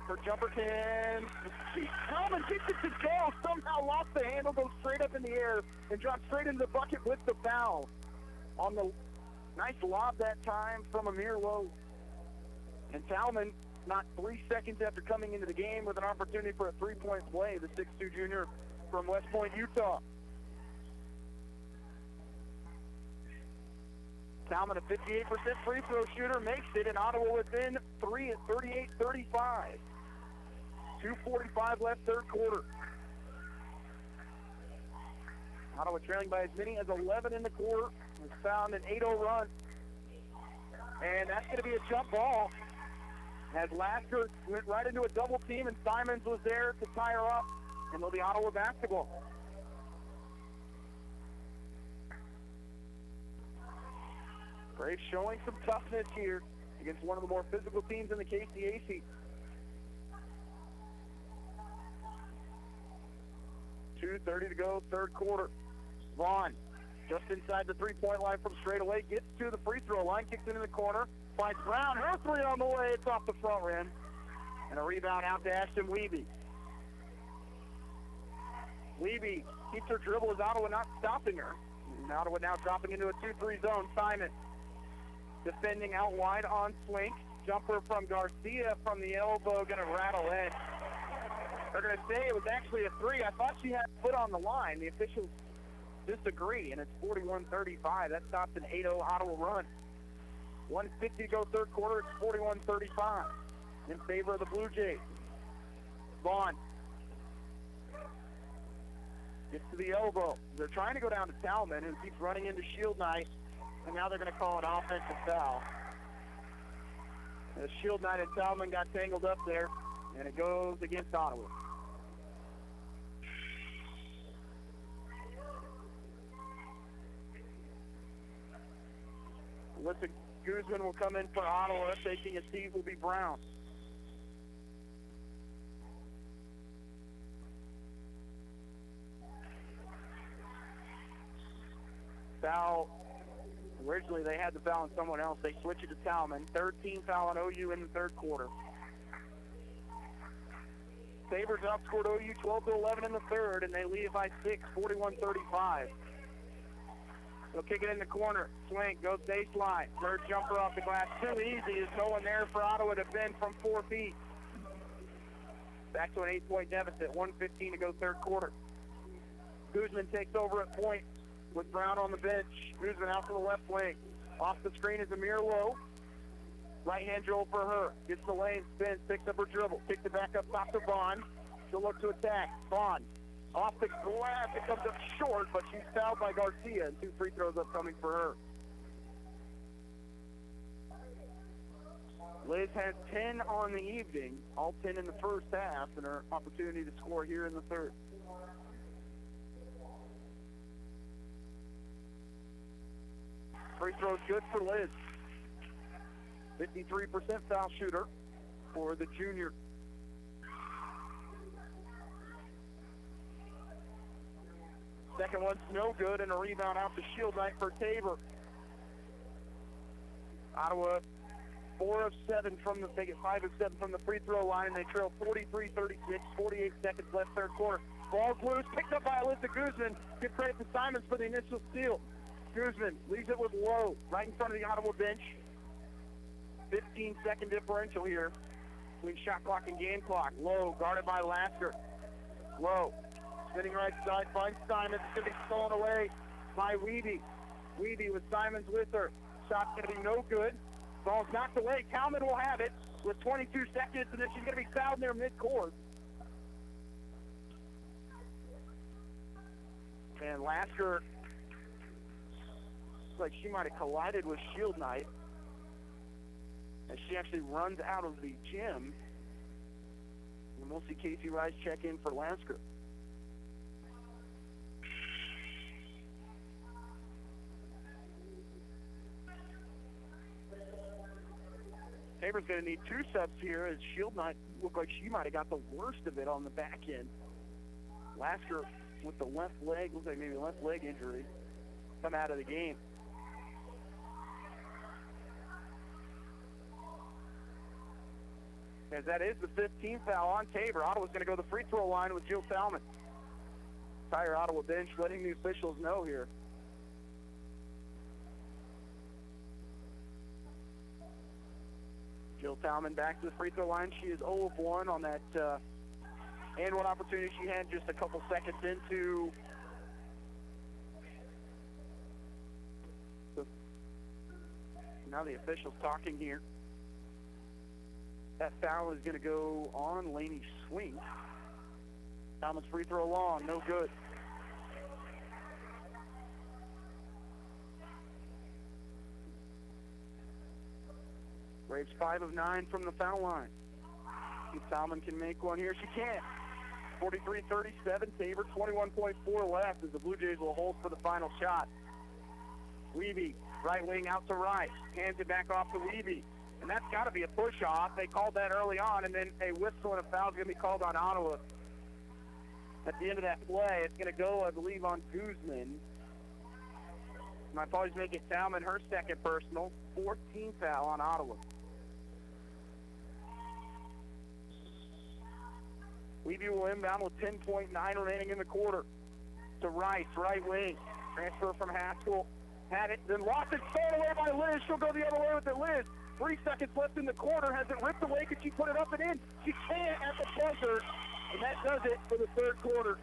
her jumper. Talman gets it to go. Somehow lost the handle, goes straight up in the air, and drops straight into the bucket with the foul. On the nice lob that time from Amir Lowe. And Talman, not 3 seconds after coming into the game, with an opportunity for a three-point play, the 6'2 junior from West Point, Utah. Talman, a 58% free throw shooter, makes it, and Ottawa within 3 at 38-35. 2:45 left, third quarter. Ottawa trailing by as many as 11 in the quarter. Has found an 8-0 run. And that's going to be a jump ball. As Lasker went right into a double team, and Simons was there to tie her up. And it'll be Ottawa basketball. Braves showing some toughness here against one of the more physical teams in the KCAC. 2:30 to go, third quarter. Vaughn, just inside the three-point line from straight away, gets to the free throw line, kicks it in the corner, finds Brown, her three on the way, it's off the front rim. And a rebound out to Ashton Weeby. Weeby keeps her dribble as Ottawa not stopping her. And Ottawa now dropping into a 2-3 zone. Simon defending out wide on Swink. Jumper from Garcia from the elbow, going to rattle in. They're going to say it was actually a three. I thought she had a foot on the line. The officials disagree, and it's 41-35. That stops an 8-0 Ottawa run. 150 to go third quarter. It's 41-35 in favor of the Blue Jays. Vaughn gets to the elbow. They're trying to go down to Talman, who keeps running into Shield Knight, and now they're going to call an offensive foul. The Shield Knight and Talman got tangled up there, and it goes against Ottawa. Alyssa Guzman will come in for Ottawa. Taking a seat will be Brown. Foul. Originally, they had the foul on someone else. They switch it to Talman. 13 foul on OU in the third quarter. Sabres outscored OU 12-11 in the third, and they lead by 6, 41-35. They'll kick it in the corner. Swink goes baseline. Third jumper off the glass. Too easy. There's no one there for Ottawa to bend from 4 feet. Back to an 8-point deficit. 1:15 to go third quarter. Guzman takes over at point with Brown on the bench. Guzman out to the left wing. Off the screen is Amir Lowe. Right-hand dribble for her. Gets the lane, spins, picks up her dribble. Kicks it back up top to Vaughn. She'll look to attack. Vaughn off the glass. It comes up short, but she's fouled by Garcia, and 2 free throws upcoming for her. Liz has 10 on the evening, all 10 in the first half, and her opportunity to score here in the third. Free throw's good for Liz. 53% foul shooter for the junior. Second one's no good, and a rebound out to Shield Knight for Tabor. Ottawa 4 of 7 from the, they get 5 of 7 from the free throw line, and they trail 43-36, 48 seconds left third quarter. Ball's loose, picked up by Alyssa Guzman. Give credit to Simons for the initial steal. Guzman leaves it with Lowe right in front of the Ottawa bench. 15-second differential here between shot clock and game clock. Lowe guarded by Lasker. Lowe Spinning right side, finds Simons. It's going to be stolen away by Weeby. Weeby with Simons with her. Shot's going to be no good. Ball's knocked away. Talman will have it with 22 seconds, and then she's going to be fouled near midcourt. And Lasker, looks like she might have collided with Shield Knight as she actually runs out of the gym. And we'll see Casey Rice check in for Lasker. Tabor's going to need 2 subs here as Shield Knight looked like she might have got the worst of it on the back end. Lasker with the left leg, looks like maybe a left leg injury, come out of the game. As that is the 15th foul on Tabor. Ottawa's going to go to the free throw line with Jill Talman. Entire Ottawa bench letting the officials know here. Jill Talman back to the free throw line. She is 0 of 1 on that and one opportunity she had just a couple seconds into now the officials talking here. That foul is going to go on Laney Swing. Talman's free throw long, no good. Braves 5 of 9 from the foul line. If Talman can make one here, she can't. 43-37, Tabor, 21.4 left as the Blue Jays will hold for the final shot. Weeby, right wing out to Rice, hands it back off to Weeby. And that's got to be a push-off. They called that early on, and then a whistle and a foul is going to be called on Ottawa. At the end of that play, it's going to go, I believe, on Guzman. My apologies, make it Talman her second personal. 14th foul on Ottawa. Weeby will inbound with 10.9 remaining in the quarter. To Rice, right wing. Transfer from Haskell. Had it, then lost it, stolen away by Liz. She'll go the other way with it, Liz. 3 seconds left in the quarter. Has it ripped away? Could she put it up and in? She can't at the buzzer. And that does it for the third quarter.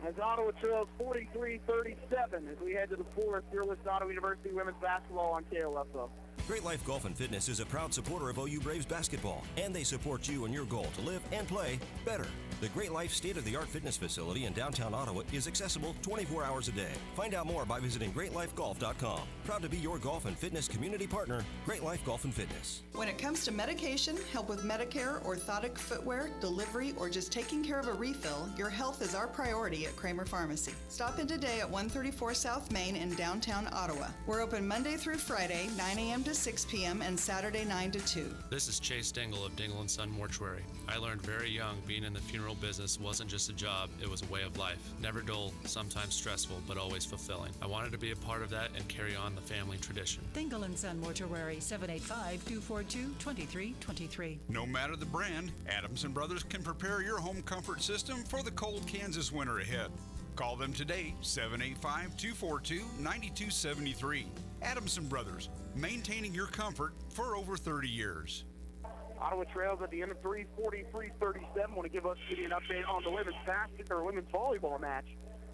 As Ottawa trails 43-37 as we head to the fourth. You're listening to Ottawa University Women's Basketball on KLFO. Great Life Golf and Fitness is a proud supporter of OU Braves basketball, and they support you in your goal to live and play better. The Great Life state-of-the-art fitness facility in downtown Ottawa is accessible 24 hours a day. Find out more by visiting greatlifegolf.com. Proud to be your golf and fitness community partner, Great Life Golf and Fitness. When it comes to medication, help with Medicare, orthotic footwear, delivery, or just taking care of a refill, your health is our priority at Kramer Pharmacy. Stop in today at 134 South Main in downtown Ottawa. We're open Monday through Friday, 9 a.m. to 6 p.m. and Saturday 9 to 2. This is Chase Dingle of Dingle & Son Mortuary. I learned very young being in the funeral business wasn't just a job, it was a way of life. Never dull, sometimes stressful, but always fulfilling. I wanted to be a part of that and carry on the family tradition. Dingle & Son Mortuary, 785-242-2323. No matter the brand, Adams & Brothers can prepare your home comfort system for the cold Kansas winter ahead. Call them today, 785-242-9273. Adams & Brothers, maintaining your comfort for over 30 years. Ottawa trails at the end of 43-37. Want to give you an update on the women's women's volleyball match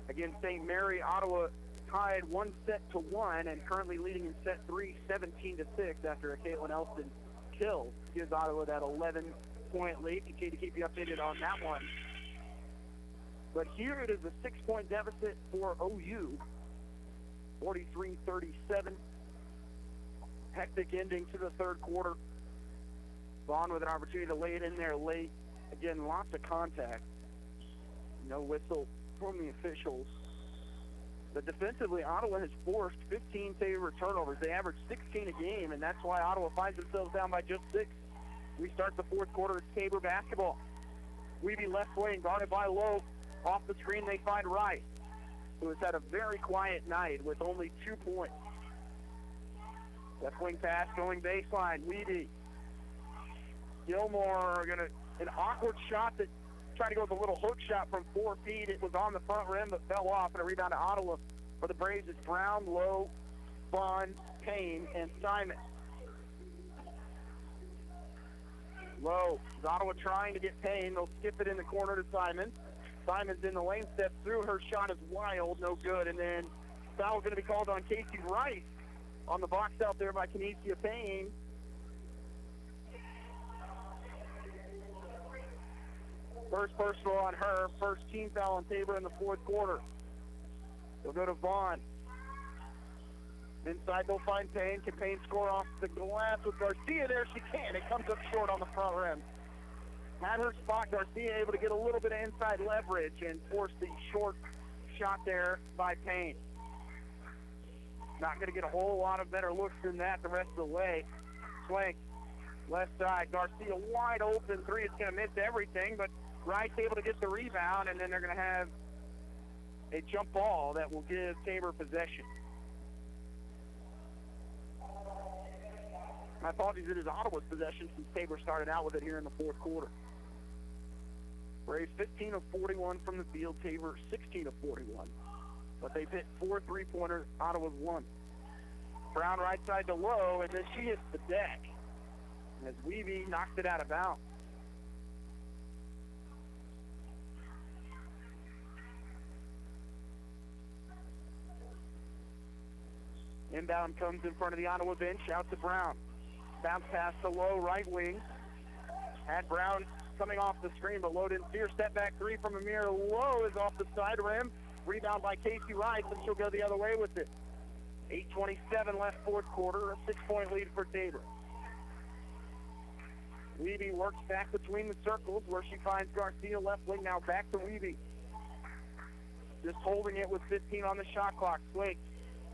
against St. Mary. Ottawa tied 1-1 and currently leading in set 3, 17-6 after a Caitlin Elston kill. Gives Ottawa that 11-point lead. Continue to keep you updated on that one. But here it is a 6-point deficit for OU. 43-37. Hectic ending to the third quarter. Vaughn with an opportunity to lay it in there late. Again, lots of contact. No whistle from the officials. But defensively, Ottawa has forced 15 Tabor turnovers. They average 16 a game, and that's why Ottawa finds themselves down by just 6. We start the fourth quarter. It's Tabor basketball. Weeby left wing, guarded by Lowe. Off the screen, they find Rice, who has had a very quiet night with only 2 points. Left wing pass going baseline. Weeby. Gilmore an awkward shot that tried to go with a little hook shot from 4 feet. It was on the front rim but fell off, and a rebound to Ottawa. For the Braves, it's Brown, Lowe, Vaughn, Payne, and Simon. Lowe, Ottawa trying to get Payne. They'll skip it in the corner to Simon. Simon's in the lane, steps through. Her shot is wild, no good. And then foul going to be called on Casey Rice on the box out there by Kinesia Payne. First personal on her. First team foul on Tabor in the fourth quarter. They'll go to Vaughn. Inside they'll find Payne. Can Payne score off the glass with Garcia there? She can. It comes up short on the front rim. Had her spot, Garcia able to get a little bit of inside leverage and force the short shot there by Payne. Not going to get a whole lot of better looks than that the rest of the way. Swank, left side. Garcia wide open three. It's going to miss everything, but Rice able to get the rebound, and then they're going to have a jump ball that will give Tabor possession. My apologies, it is Ottawa's possession since Tabor started out with it here in the fourth quarter. Braves 15 of 41 from the field, Tabor 16 of 41. But they've hit 4 3-pointers, Ottawa's 1. Brown right side to Lowe, and then she hits the deck as Weavy knocked it out of bounds. Inbound comes in front of the Ottawa bench, out to Brown. Bounce pass to Lowe, right wing. Had Brown coming off the screen, but Lowe didn't see her. Step back three from Amir Lowe is off the side rim. Rebound by Casey Rice, and she'll go the other way with it. 8:27 left fourth quarter, a 6-point lead for Tabor. Weavy works back between the circles where she finds Garcia left wing, now back to Weavy. Just holding it with 15 on the shot clock. Swake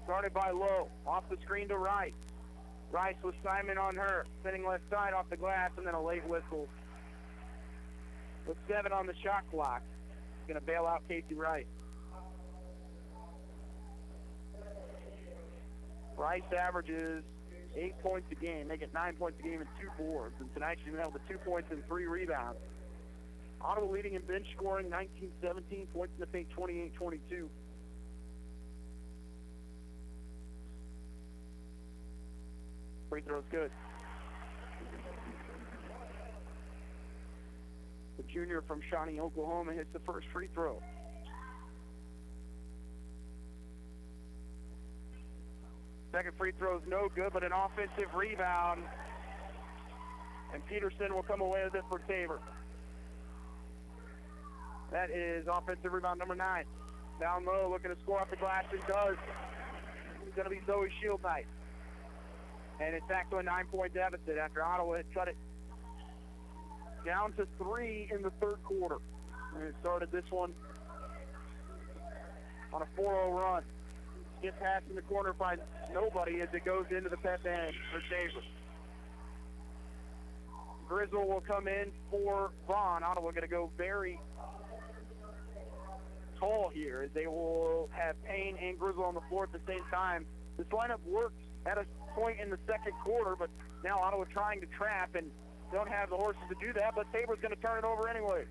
started by Lowe, off the screen to Rice. Rice with Simon on her, spinning left side off the glass, and then a late whistle. With 7 on the shot clock, going to bail out Casey Rice. Rice averages 8 points a game. They get 9 points a game and 2 boards. And tonight she's held to 2 points and 3 rebounds. Ottawa leading in bench scoring, 19-17. Points in the paint, 28-22. Free throw's good. The junior from Shawnee, Oklahoma, hits the first free throw. Second free throw is no good, but an offensive rebound. And Peterson will come away with it for Tabor. That is offensive rebound number 9. Down low, looking to score off the glass, and does. It's going to be Zoe Shieldknight. And it's back to a 9-point deficit after Ottawa had cut it down to 3 in the third quarter. And it started this one on a 4-0 run. Get past in the corner, finds nobody as it goes into the pet band for Tabor. Grizzle will come in for Vaughn. Ottawa going to go very tall here as they will have Payne and Grizzle on the floor at the same time. This lineup worked at a point in the second quarter, but now Ottawa trying to trap and don't have the horses to do that, but Tabor's going to turn it over anyway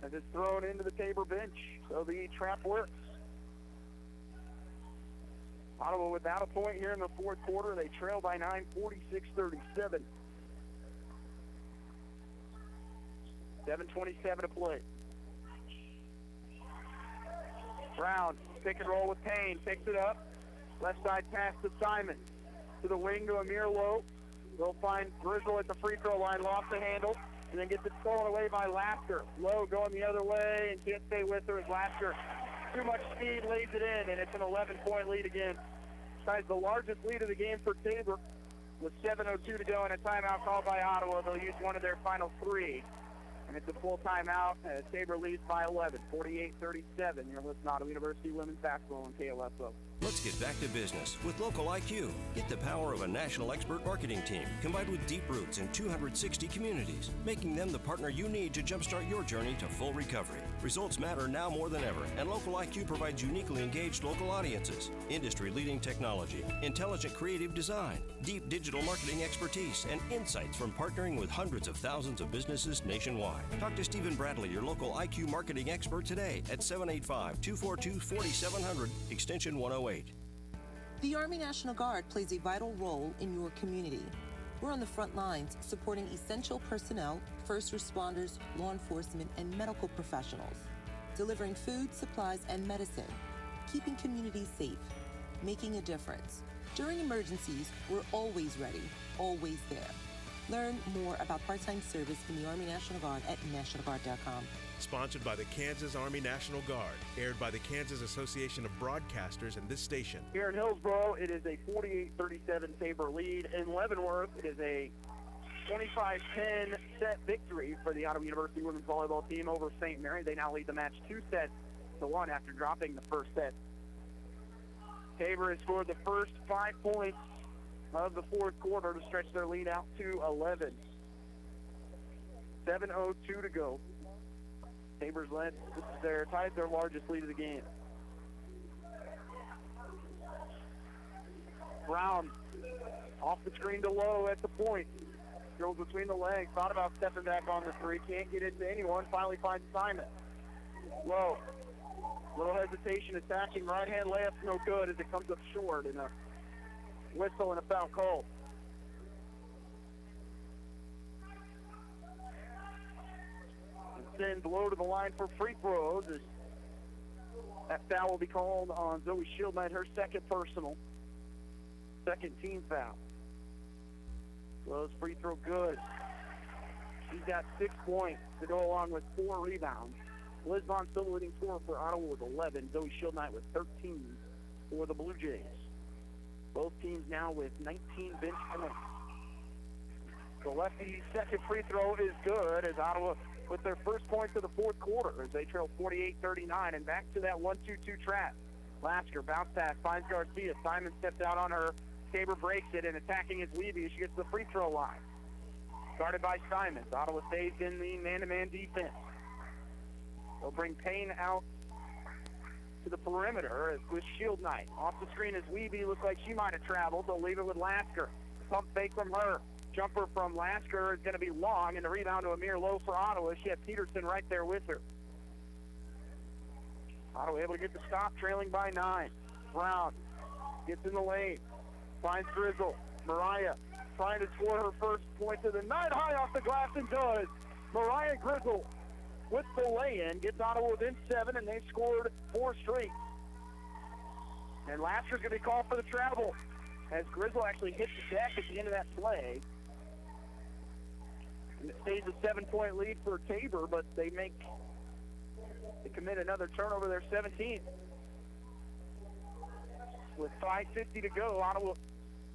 as it's thrown into the Tabor bench. So the trap works. Ottawa without a point here in the fourth quarter. They trail by 9, 46-37. 7:27 to play. Brown, pick and roll with Payne, picks it up. Left side pass to Simon. To the wing to Amir Lowe. They'll find Grizzle at the free throw line, lost the handle, and then gets it stolen away by Lasker. Lowe going the other way and can't stay with her as Lasker, too much speed, lays it in, and it's an 11-point lead again. Besides the largest lead of the game for Tabor, with 7:02 to go and a timeout called by Ottawa. They'll use one of their final 3. And it's a full timeout. Tabor leads by 11, 48-37. You're listening to Ottawa University Women's Basketball on KLSO. Let's get back to business with Local IQ. Get the power of a national expert marketing team combined with deep roots in 260 communities, making them the partner you need to jumpstart your journey to full recovery. Results matter now more than ever, and Local IQ provides uniquely engaged local audiences, industry-leading technology, intelligent creative design, deep digital marketing expertise, and insights from partnering with hundreds of thousands of businesses nationwide. Talk to Stephen Bradley, your local IQ marketing expert today at 785-242-4700, extension 108. The Army National Guard plays a vital role in your community. We're on the front lines supporting essential personnel, first responders, law enforcement, and medical professionals. delivering food, supplies, and medicine, keeping communities safe, making a difference. During emergencies, we're always ready, always there. Learn more about part-time service in the Army National Guard at nationalguard.com. Sponsored by the Kansas Army National Guard. Aired by the Kansas Association of Broadcasters and this station. Here in Hillsboro, it is a 48-37 Tabor lead. In Leavenworth, it is a 25-10 set victory for the Ottawa University women's volleyball team over St. Mary. They now lead the match 2-1 after dropping the first set. Tabor has scored the first 5 points of the fourth quarter to stretch their lead out to 11. 7:02 to go. Tabor's led. This is tied their largest lead of the game. Brown off the screen to Lowe at the point. Goes between the legs. Thought about stepping back on the three. Can't get it to anyone. Finally finds Simon. Lowe. Little hesitation attacking. Right hand layup. No good as it comes up short. And a whistle and a foul call. Sends Lowe to the line for free throws. That foul will be called on Zoe Shieldknight, her second personal. Second team foul. Lowe's free throw good. She's got 6 points to go along with 4 rebounds. Liz Vaughn still the leading scorer for Ottawa with 11. Zoe Shieldknight with 13 for the Blue Jays. Both teams now with 19 bench points. The lefty second free throw is good as Ottawa with their first points of the fourth quarter as they trail 48-39 and back to that 1-2-2 trap. Lasker bounce pass, finds Garcia. Simon steps out on her. Tabor breaks it and attacking is Levy as she gets to the free throw line. Guarded by Simons. Ottawa stays in the man-to-man defense. They'll bring Payne out to the perimeter with Shieldknight. Off the screen is Weeby. Looks like she might have traveled. They'll leave it with Lasker. Pump fake from her. Jumper from Lasker is going to be long, and the rebound to Amir Lowe for Ottawa. She had Peterson right there with her. Ottawa able to get the stop, trailing by 9. Brown gets in the lane. Finds Grizzle. Mariah trying to score her first point of the night. High off the glass and does. Mariah Grizzle with the lay-in gets Ottawa within 7, and they've scored 4 straight. And Lasker's going to be called for the travel as Grizzle actually hits the deck at the end of that play. And it stays a 7-point lead for Tabor, but they commit another turnover, their 17th. With 5:50 to go, Ottawa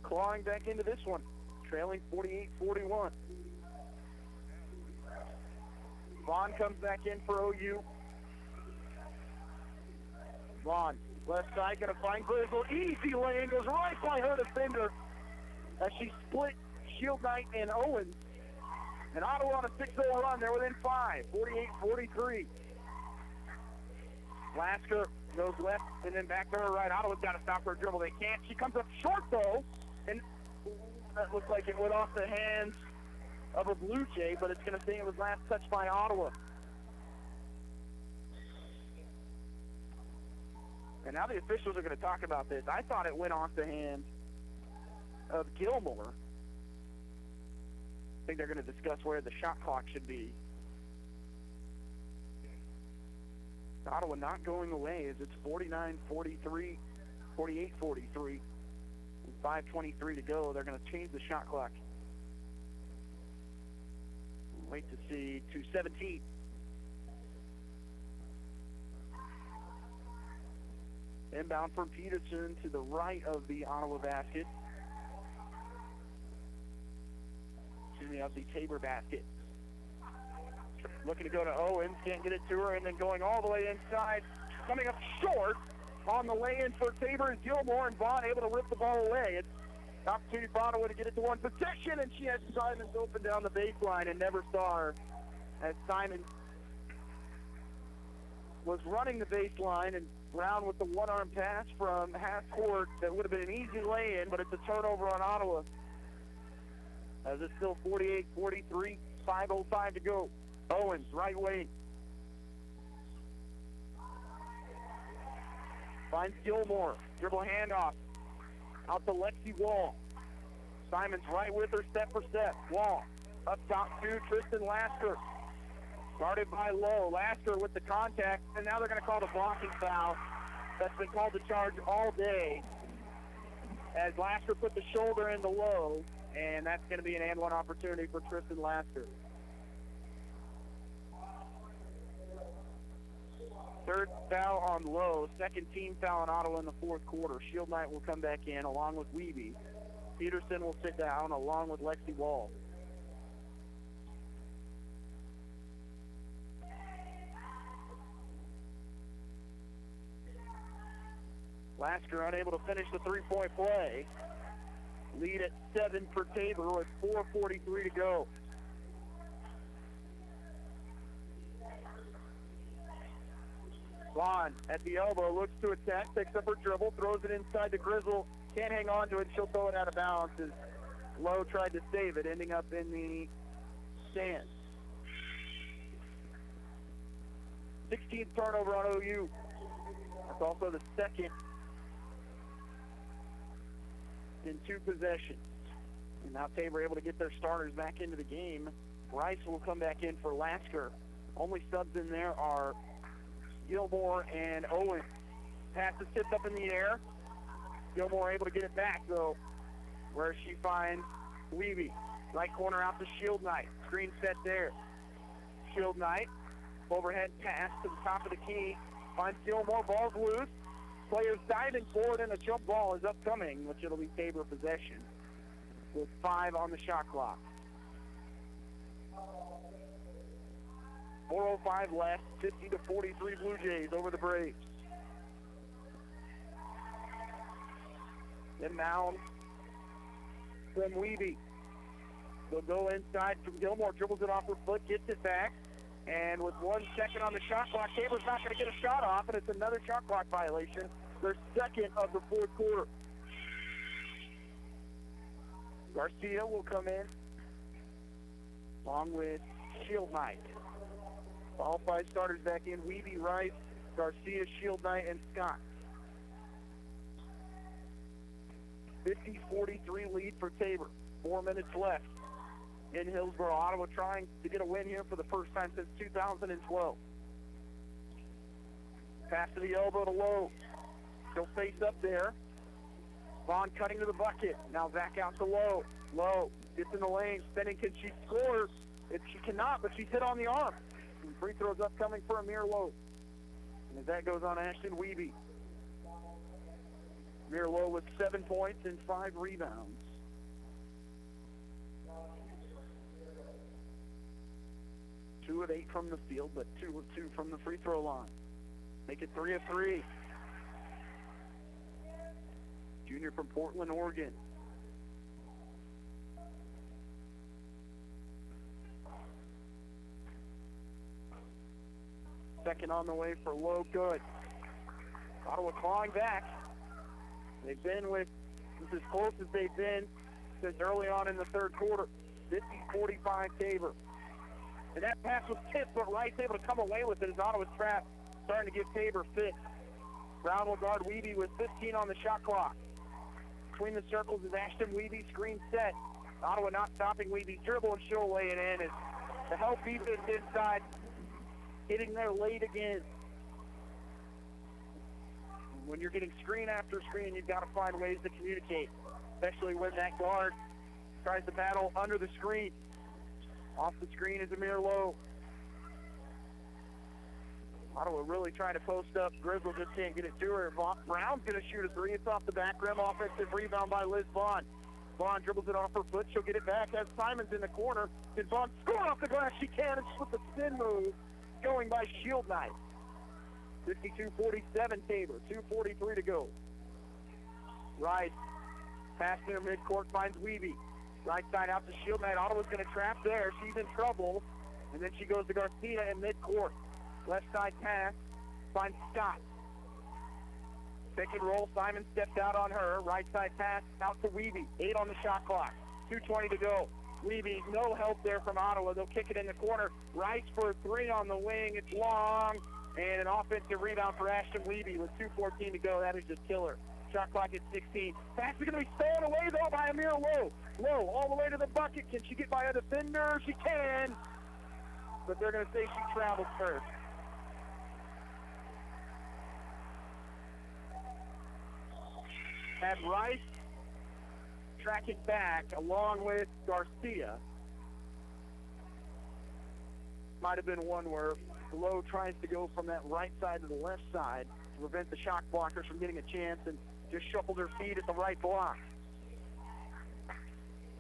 clawing back into this one, trailing 48-41. Vaughn comes back in for OU. Vaughn, left side, going to find Grizzle. Easy lane, goes right by her defender as she split Shieldknight and Owens. And Ottawa on a 6-0 run. They're within 5, 48-43. Lasker goes left and then back to her right. Ottawa's got to stop her dribble. They can't. She comes up short, though. And that looks like it went off the hands of a Blue Jay, but it's going to say it was last touched by Ottawa. And now the officials are going to talk about this. I thought it went off the hands of Gilmore. I think they're going to discuss where the shot clock should be. Ottawa not going away as it's 49-43, 48-43. 5:23 to go. They're going to change the shot clock. Wait to see 2:17. Inbound from Peterson to the right of the Ottawa basket. Excuse me, of the Tabor basket. Looking to go to Owens, can't get it to her, and then going all the way inside. Coming up short on the lay-in for Tabor is Gilmore, and Vaughn able to rip the ball away. It's an opportunity for Ottawa to get it to one possession, and she has Simons open down the baseline and never saw her as Simons was running the baseline, and Brown with the one-arm pass from half court that would have been an easy lay-in, but it's a turnover on Ottawa. As it's still 48-43, 5:05 to go. Owens, right wing. Finds Gilmore. Dribble handoff. Out to Lexi Wall. Simons right with her step for step. Wall. Up top to Tristan Lasker. Guarded by Lowe. Lasker with the contact, and now they're going to call the blocking foul. That's been called the charge all day. As Lasker put the shoulder into Lowe, and that's going to be an and-one opportunity for Tristan Lasker. Third foul on Lowe, second team foul on Ottawa in the fourth quarter. Shield Knight will come back in along with Wiebe. Peterson will sit down along with Lexi Wall. Lasker unable to finish the three-point play. Lead at 7 for Tabor with 4:43 to go. Vaughn at the elbow, looks to attack, picks up her dribble, throws it inside to Grizzle. Can't hang on to it, she'll throw it out of bounds as Lowe tried to save it, ending up in the stands. 16th turnover on OU. That's also the second in 2 possessions. And now Tabor able to get their starters back into the game. Rice will come back in for Lasker. Only subs in there are Gilmore and Owen. Pass is tipped up in the air. Gilmore able to get it back, though, where she finds Wiebe. Right corner out to Shield Knight. Screen set there. Shield Knight. Overhead pass to the top of the key. Finds Gilmore. Ball's loose. Players diving forward, and a jump ball is upcoming, which it'll be Tabor possession with 5 on the shot clock. 4:05 left, 50-43 Blue Jays over the Braves. Inbound from Wiebe. They'll go inside from Gilmore, dribbles it off her foot, gets it back, and with 1 second on the shot clock, Tabor's not going to get a shot off, and it's another shot clock violation, their second of the fourth quarter. Garcia will come in along with Shield Knight. All 5 starters back in: Wiebe, Rice, Garcia, Shield Knight, and Scott. 50-43 lead for Tabor. 4 minutes left in Hillsborough. Ottawa trying to get a win here for the first time since 2012. Pass to the elbow to Lowe. She'll face up there. Vaughn cutting to the bucket. Now back out to Lowe. Lowe gets in the lane, spinning. Can she score? She cannot, but she's hit on the arm. And free throws upcoming for Amir Lowe. And as that goes on, Ashton Wiebe. Amir Lowe with 7 points and 5 rebounds. Two of 8 from the field, but 2 of 2 from the free throw line. Make it 3 of 3. Junior from Portland, Oregon. Second on the way for Lowe, good. Ottawa clawing back. They've been with, this is as close as they've been since early on in the third quarter. 50-45 Tabor. And that pass was tipped, but Rice able to come away with it as Ottawa's trap starting to give Tabor fit. Brown will guard Wiebe with 15 on the shot clock. Between the circles is Ashton Wiebe, screen set. Ottawa not stopping Weebe's dribble, and she'll lay it in as the help defense inside, hitting there late again. When you're getting screen after screen, you've got to find ways to communicate, especially when that guard tries to battle under the screen. Off the screen is Amir Lowe. Ottawa really trying to post up. Grizzle just can't get it to her. Brown's going to shoot a 3. It's off the back rim. Offensive rebound by Liz Vaughn. Vaughn dribbles it off her foot. She'll get it back as Simon's in the corner. Did Vaughn score off the glass? She can. It's with the spin move going by Shield Knight. 52-47 Tabor. 2:43 to go. Rice. Pass near midcourt finds Wiebe. Right side out to Shield Knight. Ottawa's going to trap there. She's in trouble. And then she goes to Garcia in midcourt. Left side pass. Finds Scott. Pick and roll. Simon stepped out on her. Right side pass out to Wiebe. 8 on the shot clock. 2:20 to go. Wiebe, no help there from Ottawa. They'll kick it in the corner. Rice for a 3 on the wing. It's long. And an offensive rebound for Ashton Wiebe with 2:14 to go. That is just killer. Shot clock at 16. Pass is going to be stolen away, though, by Amir Lowe. Lowe all the way to the bucket. Can she get by a defender? She can. but they're going to say she traveled first. Had Rice track it back along with Garcia. Might have been one where Lowe tries to go from that right side to the left side to prevent the shot blockers from getting a chance and just shuffled her feet at the right block.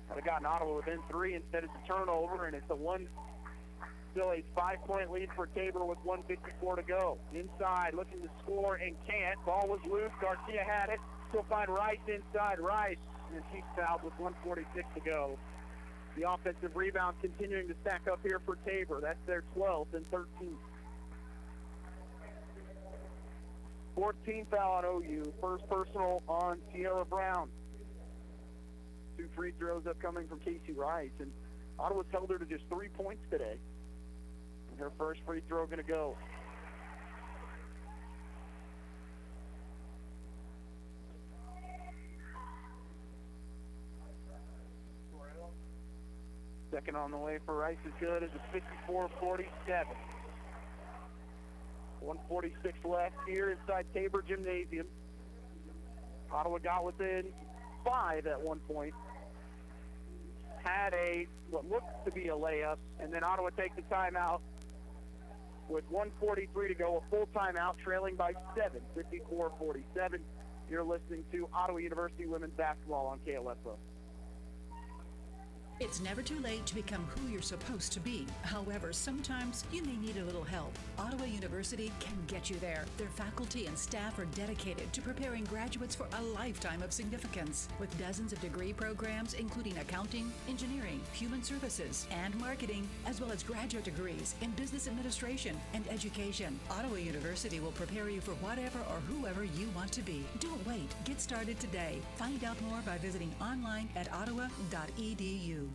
Would have gotten Ottawa within 3. Instead it's a turnover, and it's still a 5-point lead for Tabor with 1:54 to go. Inside, looking to score and can't. Ball was loose. Garcia had it. Still find Rice inside. Rice, and she's fouled with 1:46 to go. The offensive rebound continuing to stack up here for Tabor. That's their 12th and 13th. 14th foul on OU. First personal on Sierra Brown. 2 free throws upcoming from Casey Rice. And Ottawa's held her to just 3 points today. And her first free throw going to go. Second on the way for Rice is good as a 54-47. 1:46 left here inside Tabor Gymnasium. Ottawa got within 5 at one point. Had what looks to be a layup, and then Ottawa takes a timeout with 1:43 to go, a full timeout, trailing by 7, 54-47. You're listening to Ottawa University women's basketball on KLSO. It's never too late to become who you're supposed to be. However, sometimes you may need a little help. Ottawa University can get you there. Their faculty and staff are dedicated to preparing graduates for a lifetime of significance. With dozens of degree programs, including accounting, engineering, human services, and marketing, as well as graduate degrees in business administration and education, Ottawa University will prepare you for whatever or whoever you want to be. Don't wait. Get started today. Find out more by visiting online at ottawa.edu.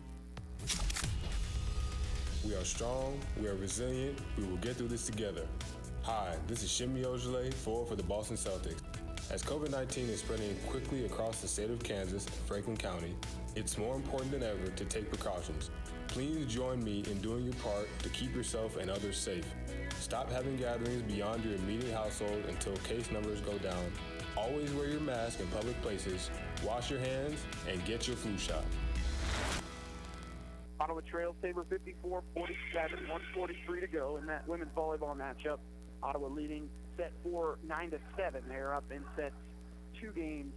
We are strong, we are resilient, we will get through this together. Hi, this is Shimmy Ojale, forward for the Boston Celtics. As COVID-19 is spreading quickly across the state of Kansas and Franklin County, it's more important than ever to take precautions. Please join me in doing your part to keep yourself and others safe. Stop having gatherings beyond your immediate household until case numbers go down. Always wear your mask in public places, wash your hands, and get your flu shot. Ottawa trails Tabor 54-47, 1:43 to go in that women's volleyball matchup. Ottawa leading set 4, 9-7. They're up in sets 2-1.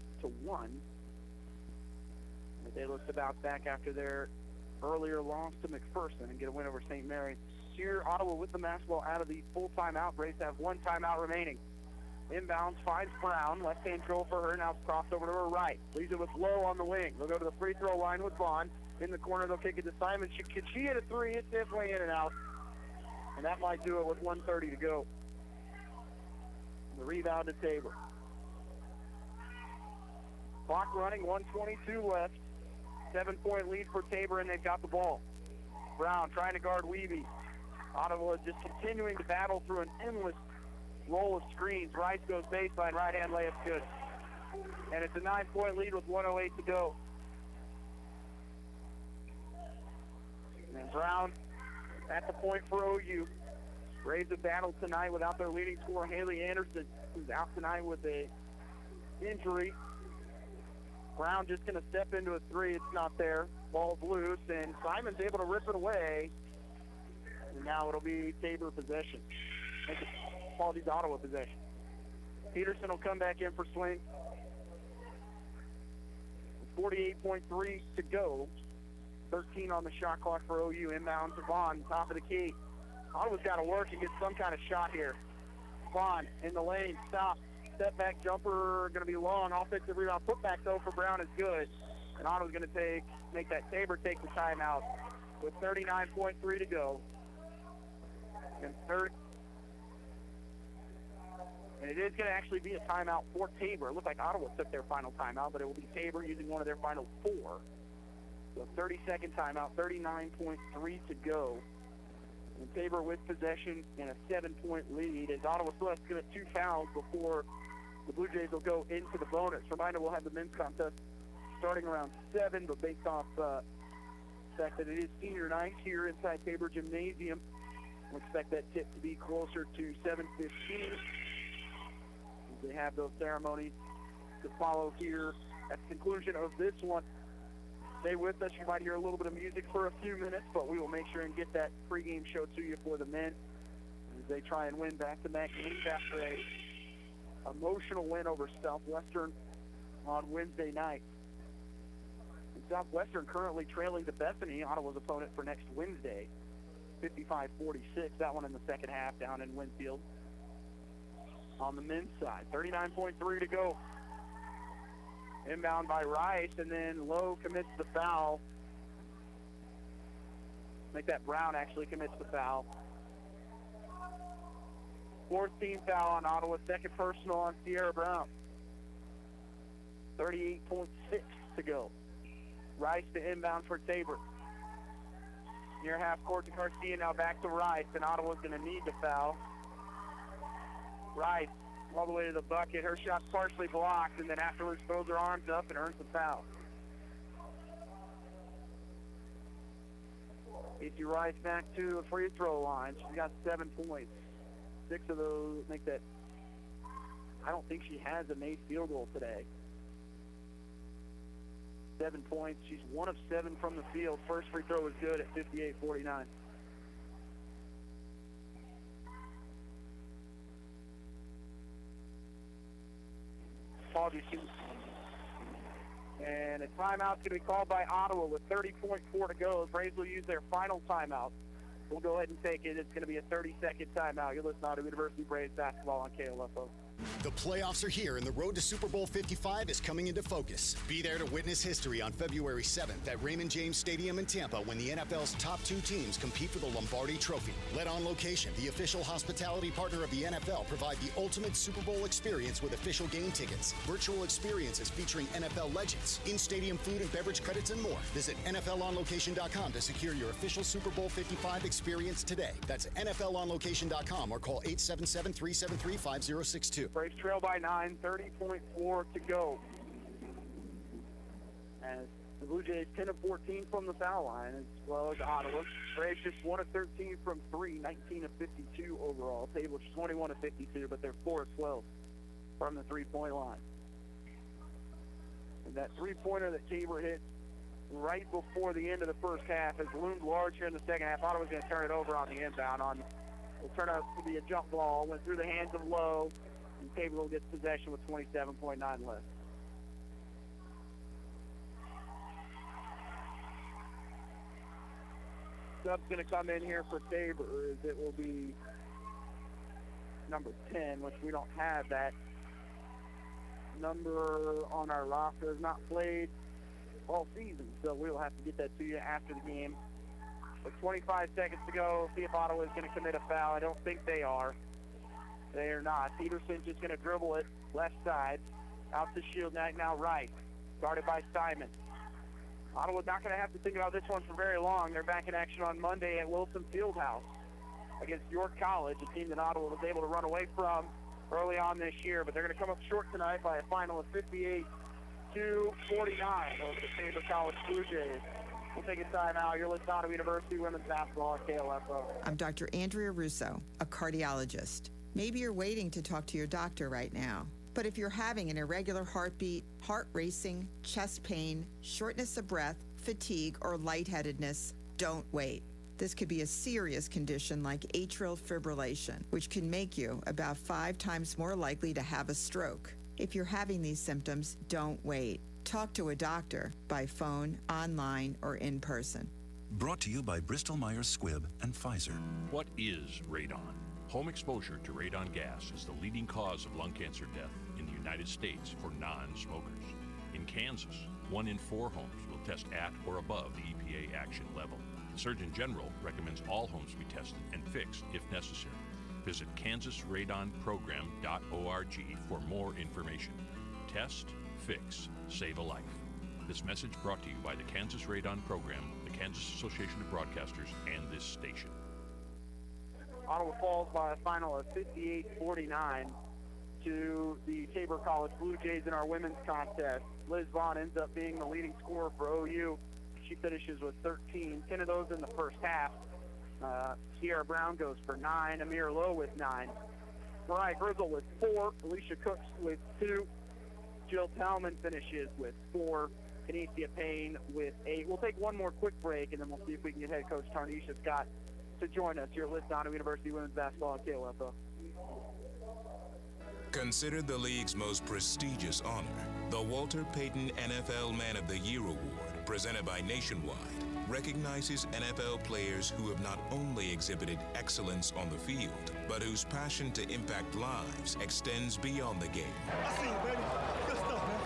They look to bounce back after their earlier loss to McPherson and get a win over St. Mary. Here, Ottawa with the basketball out of the full timeout. Braves have 1 timeout remaining. Inbounds finds Brown. Left-hand throw for her. Now it's crossed over to her right. Leaves it with Lowe on the wing. They'll go to the free throw line with Vaughn. In the corner, they'll kick it to Simon. Can she hit a 3? It's definitely in and out. And that might do it with 1:30 to go. The rebound to Tabor. Clock running, 1:22 left. 7-point lead for Tabor, and they've got the ball. Brown trying to guard Weeby. Ottawa just continuing to battle through an endless roll of screens. Rice goes baseline, right-hand layup's good. And it's a 9-point lead with 1:08 to go. And Brown at the point for OU. Braves a battle tonight without their leading scorer, Haley Anderson, who's out tonight with a injury. Brown just going to step into a 3. It's not there. Ball's loose, and Simon's able to rip it away. And now it'll be Tabor possession. Apologies, Ottawa possession. Peterson will come back in for swing. 48.3 to go. 13 on the shot clock for OU. Inbound to Vaughn, top of the key. Ottawa's got to work and get some kind of shot here. Vaughn in the lane, stop. Step back jumper, going to be long. Offensive rebound. Put back though for Brown is good. And Ottawa's going to make that Tabor take the timeout with 39.3 to go. And it is going to actually be a timeout for Tabor. It looked like Ottawa took their final timeout, but it will be Tabor using one of their final 4. So 30-second timeout, 39.3 to go. And Tabor with possession and a 7-point lead as Ottawa still has to commit 2 fouls before the Blue Jays will go into the bonus. Reminder, we'll have the men's contest starting around 7, but based off the fact that it is senior night here inside Tabor Gymnasium, We'll expect that tip to be closer to 7:15. They have those ceremonies to follow here at the conclusion of this one. Stay with us. You might hear a little bit of music for a few minutes, but we will make sure and get that pregame show to you for the men as they try and win back-to-back games after a emotional win over Southwestern on Wednesday night. And Southwestern currently trailing to Bethany, Ottawa's opponent for next Wednesday, 55-46. That one in the second half down in Winfield. On the men's side, 39.3 to go. Inbound by Rice, and then Lowe commits the foul. Make that Brown actually commits the foul. Fourth team foul on Ottawa, second personal on Sierra Brown. 38.6 to go. Rice to inbound for Tabor. Near half court to Garcia, now back to Rice, and Ottawa's going to need the foul. Rice all the way to the bucket. Her shot's partially blocked, and then afterwards throws her arms up and earns the foul. Casey Rice back to the free throw line. She's got 7 points. 6 of those make that. I don't think she has a made field goal today. 7 points. She's 1 of 7 from the field. First free throw was good at 58-49. And a timeout's going to be called by Ottawa with 30.4 to go. The Braves will use their final timeout. We'll go ahead and take it. It's going to be a 30-second timeout. You're listening to Ottawa University Braves basketball on KLFO. The playoffs are here, and the road to Super Bowl 55 is coming into focus. Be there to witness history on February 7th at Raymond James Stadium in Tampa when the NFL's top 2 teams compete for the Lombardi Trophy. Let On Location, the official hospitality partner of the NFL, provide the ultimate Super Bowl experience with official game tickets, virtual experiences featuring NFL legends, in-stadium food and beverage credits, and more. Visit NFLOnLocation.com to secure your official Super Bowl 55 experience today. That's NFLOnLocation.com or call 877-373-5062. Braves trail by 9, 30.4 to go. As the Blue Jays 10 of 14 from the foul line, as well as Ottawa. Braves just 1 of 13 from 3, 19 of 52 overall. Tabor 21 of 52, but they're 4 of 12 from the three-point line. And that three-pointer that Tabor hit right before the end of the first half has loomed large here in the second half. Ottawa's going to turn it over on the inbound. Will turn out to be a jump ball. Went through the hands of Lowe. And Tabor will get possession with 27.9 left. Sub's going to come in here for Tabor as it will be number 10, which we don't have that number on our roster. Has not played all season, so we will have to get that to you after the game. With 25 seconds to go, see if Ottawa is going to commit a foul. I don't think they are. They are not. Peterson's just going to dribble it left side. Out to Shield now right. Guarded by Simon. Ottawa's not going to have to think about this one for very long. They're back in action on Monday at Wilson Fieldhouse against York College, a team that Ottawa was able to run away from early on this year. But they're going to come up short tonight by a final of 58-49 over the Tabor College Blue Jays. We'll take a timeout. You're listening to Ottawa University Women's Basketball on KLFO. I'm Dr. Andrea Russo, a cardiologist. Maybe you're waiting to talk to your doctor right now. But if you're having an irregular heartbeat, heart racing, chest pain, shortness of breath, fatigue, or lightheadedness, don't wait. This could be a serious condition like atrial fibrillation, which can make you about 5 times more likely to have a stroke. If you're having these symptoms, don't wait. Talk to a doctor by phone, online, or in person. Brought to you by Bristol-Myers Squibb and Pfizer. What is radon? Home exposure to radon gas is the leading cause of lung cancer death in the United States for non-smokers. In Kansas, 1 in 4 homes will test at or above the EPA action level. The Surgeon General recommends all homes be tested and fixed if necessary. Visit kansasradonprogram.org for more information. Test, fix, save a life. This message brought to you by the Kansas Radon Program, the Kansas Association of Broadcasters, and this station. Ottawa falls by a final of 58-49 to the Tabor College Blue Jays in our women's contest. Liz Vaughn ends up being the leading scorer for OU. She finishes with 13, 10 of those in the first half. Sierra Brown goes for 9. Amir Lowe with 9. Mariah Grizzle with 4. Alicia Cooks with 2. Jill Talman finishes with 4. Kinesia Payne with 8. We'll take one more quick break, and then we'll see if we can get head coach Tarnisha Scott to join us here at List Ottawa University Women's Basketball on KOFO. Considered the league's most prestigious honor, the Walter Payton NFL Man of the Year Award, presented by Nationwide, recognizes NFL players who have not only exhibited excellence on the field, but whose passion to impact lives extends beyond the game. I see you, baby. Good stuff, man.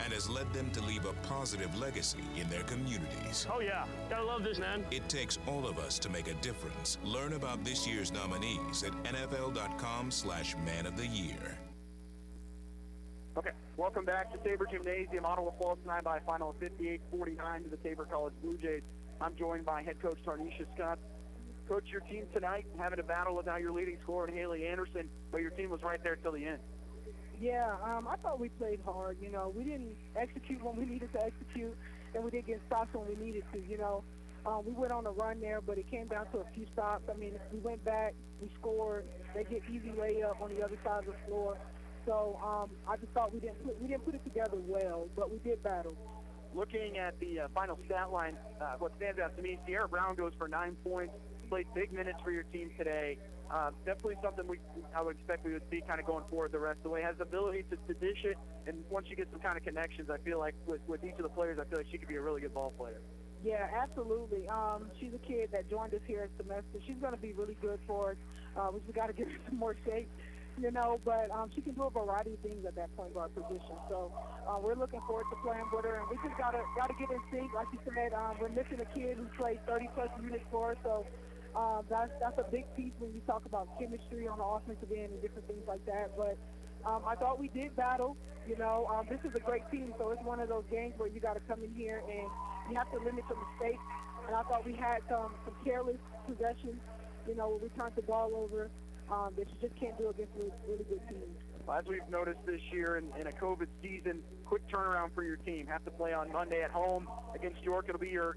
And has led them to leave a positive legacy in their communities. Oh, yeah. Gotta love this, man. It takes all of us to make a difference. Learn about this year's nominees at NFL.com/Man of the Year. Okay, welcome back to Tabor Gymnasium. Ottawa falls tonight by a final of 58-49 to the Tabor College Blue Jays. I'm joined by head coach Tarnisha Scott. Coach, your team tonight having a battle with now your leading scorer, Haley Anderson, but your team was right there till the end. Yeah, I thought we played hard. You know, we didn't execute when we needed to execute, and we didn't get stops when we needed to. You know, we went on a run there, but it came down to a few stops. I mean, we went back, we scored. They get easy layup on the other side of the floor. So I just thought we didn't put it together well, but we did battle. Looking at the final stat line, what stands out to me, Sierra Brown goes for 9 points, played big minutes for your team today. Definitely something I would expect we would see kind of going forward the rest of the way. Has the ability to dish it, and once you get some kind of connections, I feel like with each of the players, I feel like she could be a really good ball player. Yeah, absolutely. She's a kid that joined us here at semester. She's going to be really good for us. We got to give her some more shape. You know, but she can do a variety of things at that point guard position. So we're looking forward to playing with her, and we just gotta get in sync. Like you said, we're missing a kid who played 30-plus minutes for us, so that's a big piece when you talk about chemistry on the offensive end and different things like that. But I thought we did battle. You know, this is a great team, so it's one of those games where you got to come in here and you have to limit your mistakes. And I thought we had some careless possessions, you know, where we turned the ball over. That you just can't do against a really good team. As we've noticed this year in a COVID season, quick turnaround for your team. Have to play on Monday at home against York. It'll be your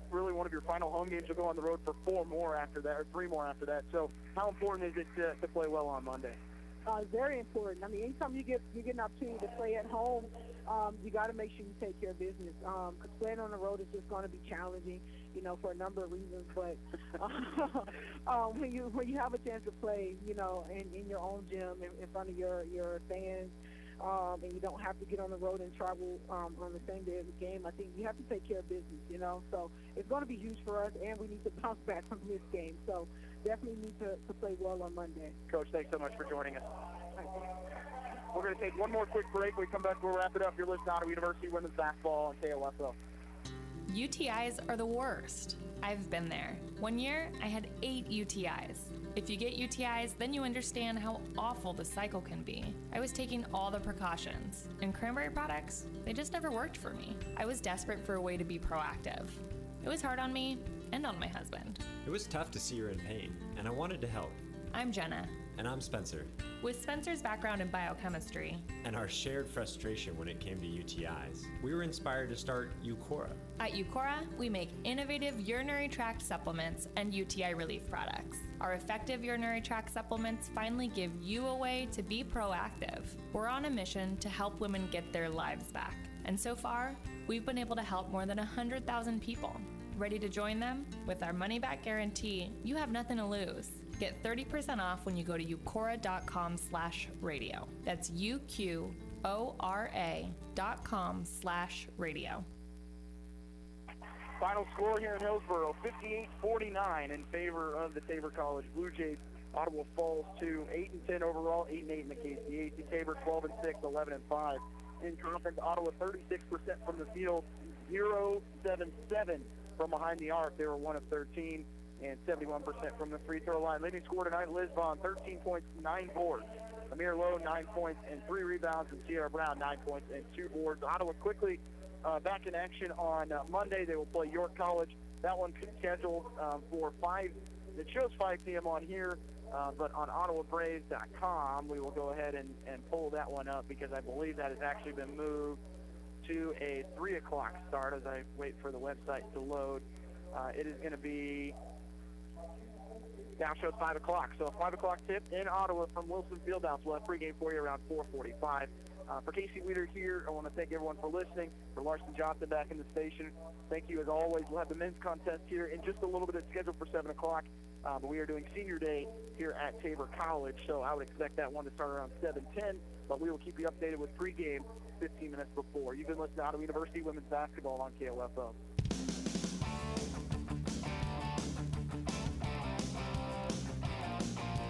really one of your final home games. You'll go on the road for 4 more after that, or 3 more after that. So how important is it to play well on Monday? Very important. I mean, anytime you get an opportunity to play at home, you got to make sure you take care of business. Because playing on the road is just going to be challenging, you know, for a number of reasons. But when you have a chance to play, you know, in your own gym in front of your fans, and you don't have to get on the road and travel on the same day of the game, I think you have to take care of business, you know. So it's going to be huge for us, and we need to bounce back from this game. So definitely need to play well on Monday. Coach, thanks so much for joining us. We're going to take one more quick break. When we come back, we'll wrap it up. You're listening to Ottawa University Women's Basketball on KOFO. UTIs are the worst. I've been there. One year, I had 8 UTIs. If you get UTIs, then you understand how awful the cycle can be. I was taking all the precautions, and cranberry products, they just never worked for me. I was desperate for a way to be proactive. It was hard on me and on my husband. It was tough to see her in pain, and I wanted to help. I'm Jenna. And I'm Spencer. With Spencer's background in biochemistry and our shared frustration when it came to UTIs, we were inspired to start Eucora. At Eucora, we make innovative urinary tract supplements and UTI relief products. Our effective urinary tract supplements finally give you a way to be proactive. We're on a mission to help women get their lives back. And so far, we've been able to help more than 100,000 people. Ready to join them? With our money-back guarantee, you have nothing to lose. Get 30% off when you go to eucora.com/radio. That's UQORA.com/radio. Final score here in Hillsborough, 58-49 in favor of the Tabor College Blue Jays. Ottawa falls to 8-10 overall, 8-8 in the KCAC. Tabor 12-6, 11-5 in conference. Ottawa 36% from the field, 0-7-7 from behind the arc. They were 1 of 13 and 71% from the free throw line. Leading scorer tonight, Liz Vaughn, 13 points, 9 boards. Amir Lowe, 9 points and 3 rebounds, and Sierra Brown, 9 points and 2 boards. Ottawa quickly back in action on Monday. They will play York College. That one scheduled for 5. It shows 5 p.m. on here, but on OttawaBraves.com, we will go ahead and pull that one up because I believe that has actually been moved to a 3 o'clock start as I wait for the website to load. It is going to be Now shows 5 o'clock. So a 5 o'clock tip in Ottawa from Wilson Fieldhouse. We'll have pregame for you around 4:45. For Casey Weeder here, I want to thank everyone for listening. For Larson Johnson back in the station, thank you as always. We'll have the men's contest here in just a little bit. It's scheduled for 7 o'clock. But we are doing senior day here at Tabor College, so I would expect that one to start around 7:10. But we will keep you updated with pregame 15 minutes before. You've been listening to Ottawa University Women's Basketball on KOFO.